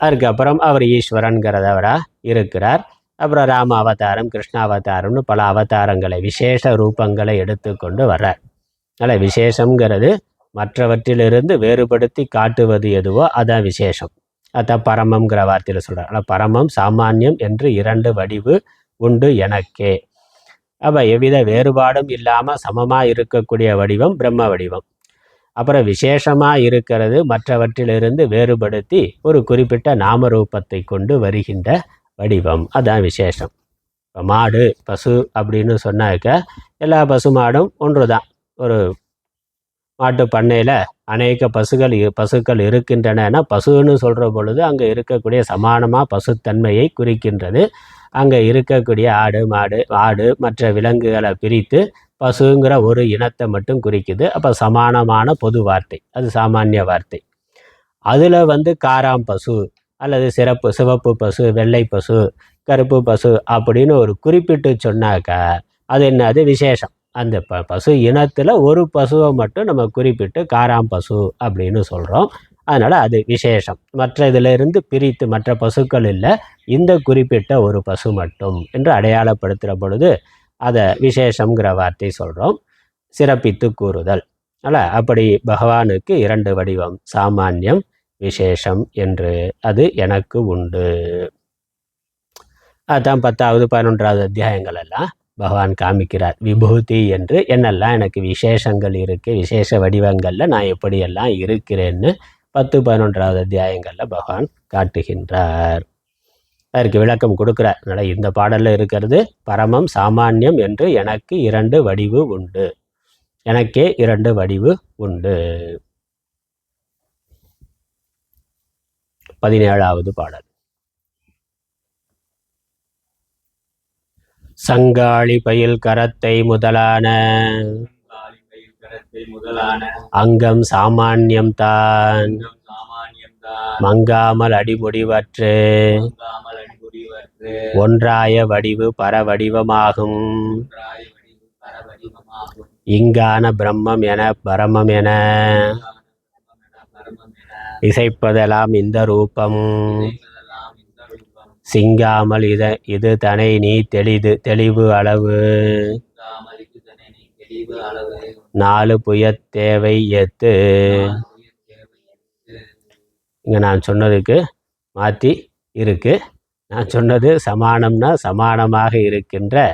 அதுக்கப்புறம் அவர் ஈஸ்வரன்கிறதவராக இருக்கிறார். அப்புறம் ராம அவதாரம், கிருஷ்ண அவதாரம்னு பல அவதாரங்களை, விசேஷ ரூபங்களை எடுத்துக்கொண்டு வர்றார். அதனால் விசேஷங்கிறது மற்றவற்றிலிருந்து வேறுபடுத்தி காட்டுவது எதுவோ அதான் விசேஷம். அதான் பரமங்கிற வார்த்தையில் சொல்கிறார். ஆனால் பரமம் சாமான்யம் என்று இரண்டு வடிவு உண்டு எனக்கே. அப்போ எவ்வித வேறுபாடும் இல்லாமல் சமமாக இருக்கக்கூடிய வடிவம் பிரம்ம வடிவம். அப்புறம் விசேஷமாக இருக்கிறது மற்றவற்றிலிருந்து வேறுபடுத்தி ஒரு குறிப்பிட்ட நாமரூபத்தை கொண்டு வருகின்ற வடிவம், அதான் விசேஷம். இப்போ மாடு பசு அப்படின்னு சொன்னாக்க எல்லா பசுமாடும் ஒன்று தான். ஒரு மாட்டு பண்ணையில் அநேக பசுக்கள் இருக்கின்றன. பசுன்னு சொல்கிற பொழுது அங்கே இருக்கக்கூடிய சமானமாக பசுத்தன்மையை குறிக்கின்றது. அங்கே இருக்கக்கூடிய ஆடு மற்ற விலங்குகளை பிரித்து பசுங்கிற ஒரு இனத்தை மட்டும் குறிக்குது. அப்போ சமானமான பொது வார்த்தை, அது சாமானிய வார்த்தை. அதில் காராம் பசு அல்லது சிவப்பு பசு, வெள்ளை பசு, கருப்பு பசு அப்படின்னு ஒரு குறிப்பிட்டு சொன்னாக்கா அது என்னது விசேஷம். அந்த பசு இனத்தில் ஒரு பசுவை மட்டும் நம்ம குறிப்பிட்டு காராம் பசு அப்படின்னு சொல்கிறோம். அதனால் அது விசேஷம். மற்ற இதிலிருந்து பிரித்து மற்ற பசுக்கள் இல்லை, இந்த குறிப்பிட்ட ஒரு பசு மட்டும் என்று அடையாளப்படுத்துகிற பொழுது அதை விசேஷங்கிற வார்த்தை சொல்கிறோம். சிறப்பித்து கூறுதல். அப்படி பகவானுக்கு இரண்டு வடிவம், சாமான்யம் விசேஷம் என்று அது எனக்கு உண்டு. அதுதான் 10வது 11வது அத்தியாயங்கள் எல்லாம் பகவான் காமிக்கிறார். விபூதி என்று என்னெல்லாம் எனக்கு விசேஷங்கள் இருக்குது, விசேஷ வடிவங்களில் நான் எப்படியெல்லாம் இருக்கிறேன்னு 10, 11வது அத்தியாயங்களில் பகவான் காட்டுகின்றார். அதற்கு விளக்கம் கொடுக்குறார். அதனால் இந்த பாடலில் இருக்கிறது பரமம் சாமான்யம் என்று எனக்கு இரண்டு வடிவு உண்டு, எனக்கே இரண்டு வடிவு உண்டு. 17வது பாடல். சங்காளி பயில் கரத்தை முதலான அங்கம் சாமானியம் தான் மங்காமல் அடிமுடிவற்று ஒன்றாய வடிவு பரவடிவமாகும். இங்கான பிரம்மம் என பரமம் என இசைப்பதெல்லாம் இந்த ரூபம் சிங்காமல் இது தனை நீ தெளிவு அளவு 4 புயத்தேவை ஏத்து. இங்கே நான் சொன்னதுக்கு மாற்றி இருக்கு. நான் சொன்னது சமானம்னா சமானமாக இருக்கின்ற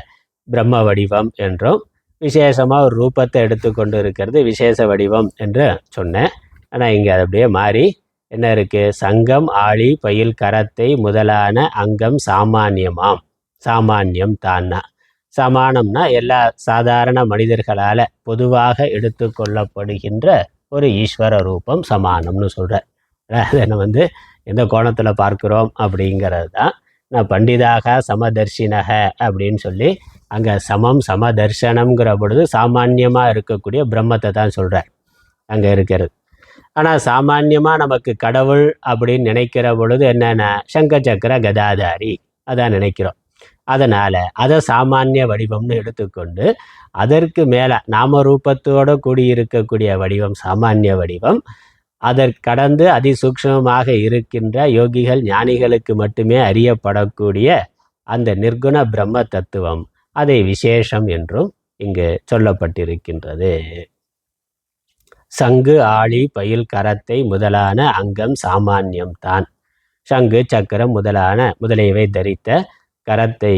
பிரம்ம வடிவம் என்றும் விசேஷமாக ஒரு ரூபத்தை எடுத்துக்கொண்டு இருக்கிறது விசேஷ வடிவம் என்று சொன்னேன். ஆனால் இங்கே அது அப்படியே மாறி என்ன இருக்குது? சங்கம் ஆழி பயில் கரத்தை முதலான அங்கம் சாமானியமாம். சாமானியம் தான்னா சமானம்னா எல்லா சாதாரண மனிதர்களால் பொதுவாக எடுத்துக்கொள்ளப்படுகின்ற ஒரு ஈஸ்வர ரூபம் சமானம்னு சொல்கிறேன். அதை எந்த கோணத்தில் பார்க்குறோம் அப்படிங்கிறது தான். நான் பண்டிதாக சமதர்ஷினக அப்படின்னு சொல்லி அங்கே சமதர்சனம்ங்கிற பொழுது சாமான்யமாக இருக்கக்கூடிய பிரம்மத்தை தான் சொல்கிறார் அங்கே இருக்கிறது. ஆனால் சாமான்யமாக நமக்கு கடவுள் அப்படின்னு நினைக்கிற பொழுது என்னென்ன சங்க சக்கர கதாதாரி அதான் நினைக்கிறோம். அதனால் அதை சாமானிய வடிவம்னு எடுத்துக்கொண்டு அதற்கு மேலே நாமரூபத்தோடு கூடியிருக்கக்கூடிய வடிவம் சாமானிய வடிவம். அதற்கடந்து அதிசூக்ஷ்மமாக இருக்கின்ற யோகிகள் ஞானிகளுக்கு மட்டுமே அறியப்படக்கூடிய அந்த நிர்குண பிரம்ம தத்துவம் அதை விசேஷம் என்றும் இங்கு சொல்லப்பட்டிருக்கின்றது. சங்கு ஆழி பயில் கரத்தை முதலான அங்கம் சாமானியம் தான். சங்கு சக்கரம் முதலியவை தரித்த கரத்தை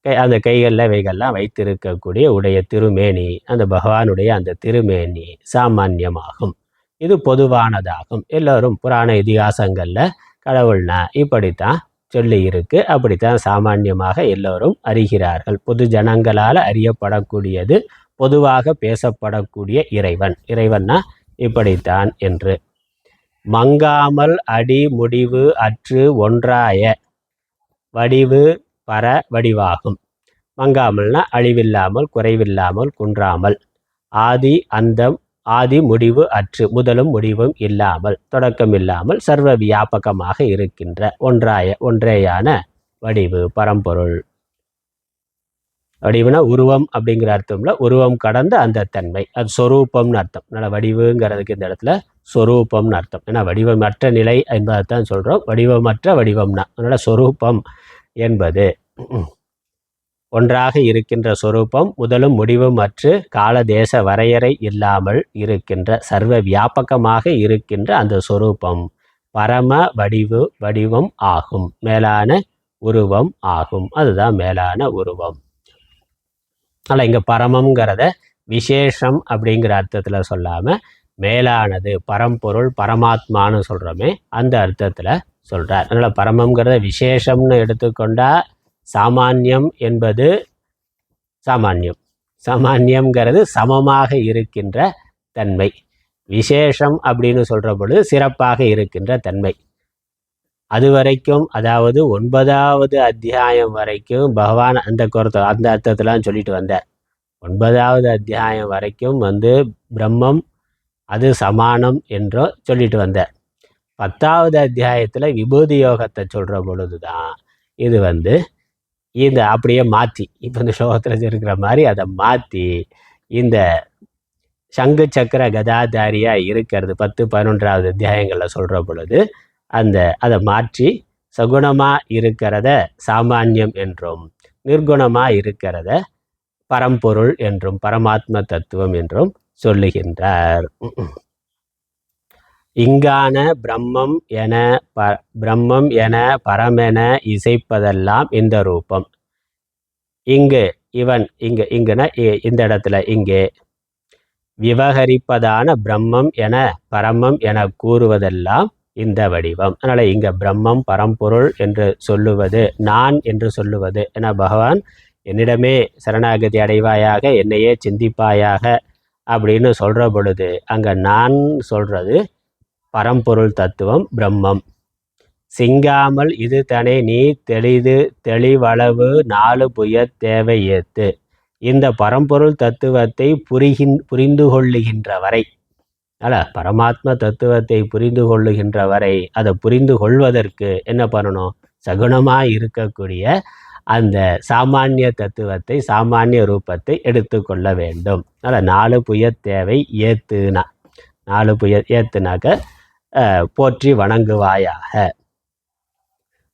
அந்த கைகளில் இவைகள்லாம் வைத்திருக்கக்கூடிய உடைய திருமேனி அந்த பகவானுடைய அந்த திருமேனி சாமான்யமாகும். இது பொதுவானதாகும். எல்லோரும் புராண இதிகாசங்களில் கடவுள்னா இப்படித்தான் சொல்லி இருக்கு. அப்படித்தான் சாமான்யமாக எல்லோரும் அறிகிறார்கள். பொது ஜனங்களால் அறியப்படக்கூடியது பொதுவாக பேசப்படக்கூடிய இறைவன்னா இப்படித்தான் என்று. மங்காமல் அடி முடிவு அற்று ஒன்றாய வடிவு பர வடிவாகும். மங்காமல்னா அழிவில்லாமல் குறைவில்லாமல் குன்றாமல் ஆதி அந்தம் ஆதி முடிவு அற்று முதலும் முடிவும் இல்லாமல் தொடக்கம் இல்லாமல் சர்வ வியாபகமாக இருக்கின்ற ஒன்றேயான வடிவு பரம்பொருள். வடிவுனா உருவம் அப்படிங்கிற அர்த்தம்ல உருவம் கடந்த அந்த தன்மை அது சொரூபம்னு அர்த்தம். அதனால் வடிவுங்கிறதுக்கு இந்த இடத்துல சொரூபம்னு அர்த்தம். ஏன்னா வடிவமற்ற நிலை என்பதைத்தான் சொல்கிறோம். வடிவமற்ற வடிவம்னா அதனால் சொரூபம் என்பது ஒன்றாக இருக்கின்ற சொரூபம் முதலும் முடிவும் அற்று காலதேச வரையறை இல்லாமல் இருக்கின்ற சர்வ வியாபகமாக இருக்கின்ற அந்த சொரூபம் பரம வடிவம் ஆகும். மேலான உருவம் ஆகும். அதுதான் மேலான உருவம். ஆனால் இங்கே பரமங்கிறத விசேஷம் அப்படிங்கிற அர்த்தத்தில் சொல்லாமல் மேலானது பரம்பொருள் பரமாத்மான்னு சொல்கிறோமே அந்த அர்த்தத்தில் சொல்கிறார். அதனால் பரமங்கிறத விசேஷம்னு எடுத்துக்கொண்டா சாமானியம் என்பது சாமானியம்ங்கிறது சமமாக இருக்கின்ற தன்மை. விசேஷம் அப்படின்னு சொல்கிற பொழுது சிறப்பாக இருக்கின்ற தன்மை. அது வரைக்கும் அதாவது 9வது அத்தியாயம் வரைக்கும் பகவான் அந்த அர்த்தத்திலாம் சொல்லிட்டு வந்தார். 9வது அத்தியாயம் வரைக்கும் பிரம்மம் அது சமானம் என்றோ சொல்லிட்டு வந்தார். 10வது அத்தியாயத்தில் விபூதி யோகத்தை சொல்கிற பொழுது தான் இது இந்த அப்படியே மாற்றி இப்போ இந்த ஸ்லோகத்தில் இருக்கிற மாதிரி அதை மாற்றி இந்த சங்கு சக்கர கதாதாரியாக இருக்கிறது 10-11வது அத்தியாயங்களில் சொல்கிற பொழுது அதை மாற்றி சகுணமாக இருக்கிறத சாமானியம் என்றும் நிர்குணமாக இருக்கிறத பரம்பொருள் என்றும் பரமாத்ம தத்துவம் என்றும் சொல்லுகின்றார். இங்கான பிரம்மம் என பரமென இசைப்பதெல்லாம் இந்த ரூபம். இங்குனா இந்த இடத்துல இங்கே விவகரிப்பதான பிரம்மம் என பரமம் என கூறுவதெல்லாம் இந்த வடிவம். அதனால் இங்கே பிரம்மம் பரம்பொருள் என்று சொல்லுவது நான் என்று சொல்லுவது என பகவான் என்னிடமே சரணாகதி அடைவாயாக என்னையே சிந்திப்பாயாக அப்படின்னு சொல்கிற பொழுது அங்கே நான் சொல்கிறது பரம்பொருள் தத்துவம் பிரம்மம். சிங்காமல் இது தனே நீ தெளிது தெளிவளவு 4 புயத் தேவை ஏத்து. இந்த பரம்பொருள் தத்துவத்தை புரிந்து கொள்ளுகின்ற வரை, பரமாத்ம தத்துவத்தை புரிந்து கொள்ளுகின்ற வரை, அதை புரிந்து கொள்வதற்கு என்ன பண்ணணும்? சகுணமாக இருக்கக்கூடிய அந்த சாமானிய தத்துவத்தை, சாமானிய ரூபத்தை எடுத்துக்கொள்ள வேண்டும். 4 புயத் தேவை ஏத்துனா, 4 புயத் ஏத்துனாக்க போற்றி வணங்குவாயாக.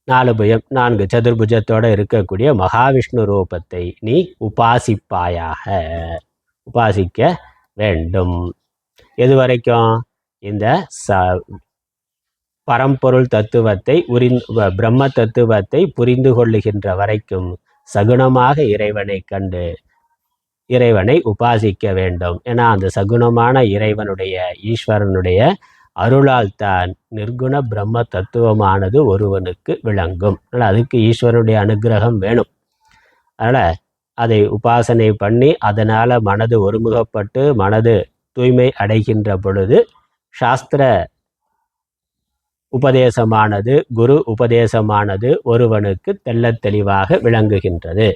4 புயம், 4 சதுர்புஜத்தோடு இருக்கக்கூடிய மகாவிஷ்ணு ரூபத்தை நீ உபாசிப்பாயாக, உபாசிக்க வேண்டும். எது வரைக்கும்? இந்த பரம்பொருள் தத்துவத்தை பிரம்ம தத்துவத்தை புரிந்து கொள்ளுகின்ற வரைக்கும் சகுணமாக இறைவனை கண்டு இறைவனை உபாசிக்க வேண்டும். ஏன்னா அந்த சகுணமான இறைவனுடைய, ஈஸ்வரனுடைய அருளால் தான் நிர்குண பிரம்ம தத்துவமானது ஒருவனுக்கு விளங்கும். அதனால் அதுக்கு ஈஸ்வரனுடைய அனுகிரகம் வேணும். அதனால் அதை உபாசனை பண்ணி அதனால் மனது ஒருமுகப்பட்டு மனது தூய்மை அடைகின்ற பொழுது சாஸ்திர உபதேசமானது, குரு உபதேசமானது ஒருவனுக்கு தெள்ளத் தெளிவாக விளங்குகின்றது.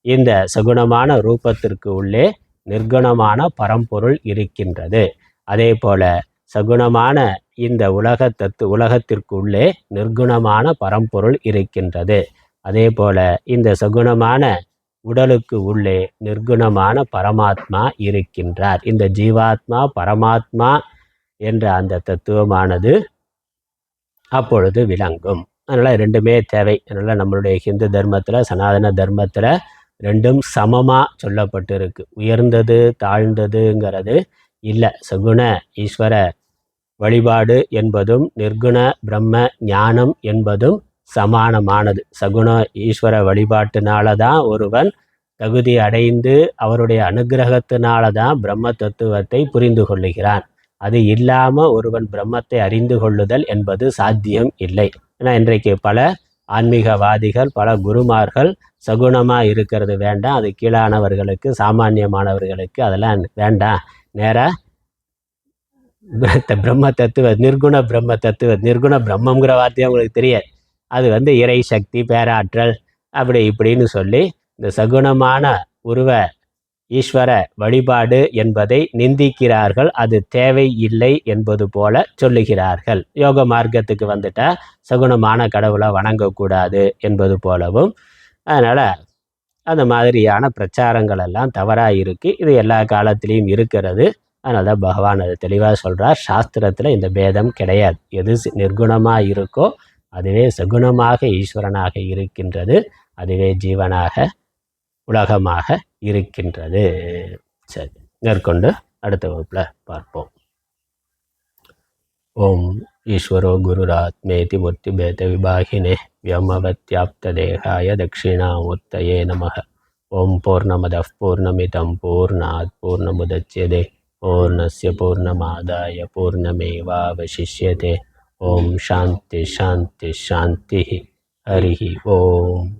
இந்த சகுணமான ரூபத்திற்கு உள்ளே நிர்குணமான பரம்பொருள் இருக்கின்றது. அதே போல சகுணமான இந்த உலகத்திற்கு உள்ளே நிர்குணமான பரம்பொருள் இருக்கின்றது. அதே போல இந்த சகுணமான உடலுக்கு உள்ளே நிர்குணமான பரமாத்மா இருக்கின்றார். இந்த ஜீவாத்மா பரமாத்மா என்ற அந்த தத்துவமானது அப்பொழுது விளங்கும். அதனால் ரெண்டுமே தேவை. அதனால் நம்மளுடைய ஹிந்து தர்மத்தில், சனாதன தர்மத்தில் ரெண்டும் சமமாக சொல்லப்பட்டு இருக்கு. உயர்ந்தது தாழ்ந்ததுங்கிறது இல்லை. சகுண ஈஸ்வர வழிபாடு என்பதும் நிர்குண பிரம்ம ஞானம் என்பதும் சமானமானது. சகுண ஈஸ்வர வழிபாட்டினால தான் ஒருவன் தகுதி அடைந்து அவருடைய அனுகிரகத்தினால தான் பிரம்ம தத்துவத்தை புரிந்து கொள்ளுகிறான். அது இல்லாமல் ஒருவன் பிரம்மத்தை அறிந்து கொள்ளுதல் என்பது சாத்தியம் இல்லை. ஏன்னா இன்றைக்கு பல ஆன்மீகவாதிகள், பல குருமார்கள் சகுணமாக இருக்கிறது வேண்டாம், அது கீழானவர்களுக்கு, சாமானியமானவர்களுக்கு அதெல்லாம் வேண்டாம், நேராக பிரம்ம தத்துவ நிர்குண பிரம்ம தத்துவ, நிர்குண பிரம்மங்கிற வார்த்தையும் உங்களுக்கு தெரியாது. அது இறை சக்தி, பேராற்றல் அப்படி இப்படின்னு சொல்லி இந்த சகுணமான உருவ ஈஸ்வர வழிபாடு என்பதை நிந்திக்கிறார்கள். அது தேவை இல்லை என்பது போல சொல்லுகிறார்கள். யோக மார்க்கத்துக்கு வந்துட்டால் சகுணமான கடவுளை வணங்கக்கூடாது என்பது போலவும். அதனால் அந்த மாதிரியான பிரச்சாரங்கள் எல்லாம் தவறாக இருக்குது. இது எல்லா காலத்திலையும் இருக்கிறது. அதனால தான் பகவான் அதை தெளிவாக சொல்கிறார். சாஸ்திரத்தில் இந்த பேதம் கிடையாது. எது நிர்குணமாக இருக்கோ அதுவே சகுணமாக ஈஸ்வரனாக இருக்கின்றது, அதுவே ஜீவனாக உலகமாக இருக்கின்றது. சரி, மேற்கொண்டு அடுத்த வகுப்பில் பார்ப்போம். ஓம் ஈஸ்வரோ குருராத்மேதி மூர்த்தி பேத விபாகினே வியமவத்யாப்ததேகாய தட்சிணாமூர்த்தயே நமः. ஓம் பூர்ணமதः பூர்ணமிதம் பூர்ணாத் பூர்ணமுதச்யதே பூர்ணஸ்ய பூர்ணமாதாய பூர்ணமேவாவசிஷ்யதே. ஓம் சாந்தி சாந்தி சாந்தி. ஹரி ஓம்.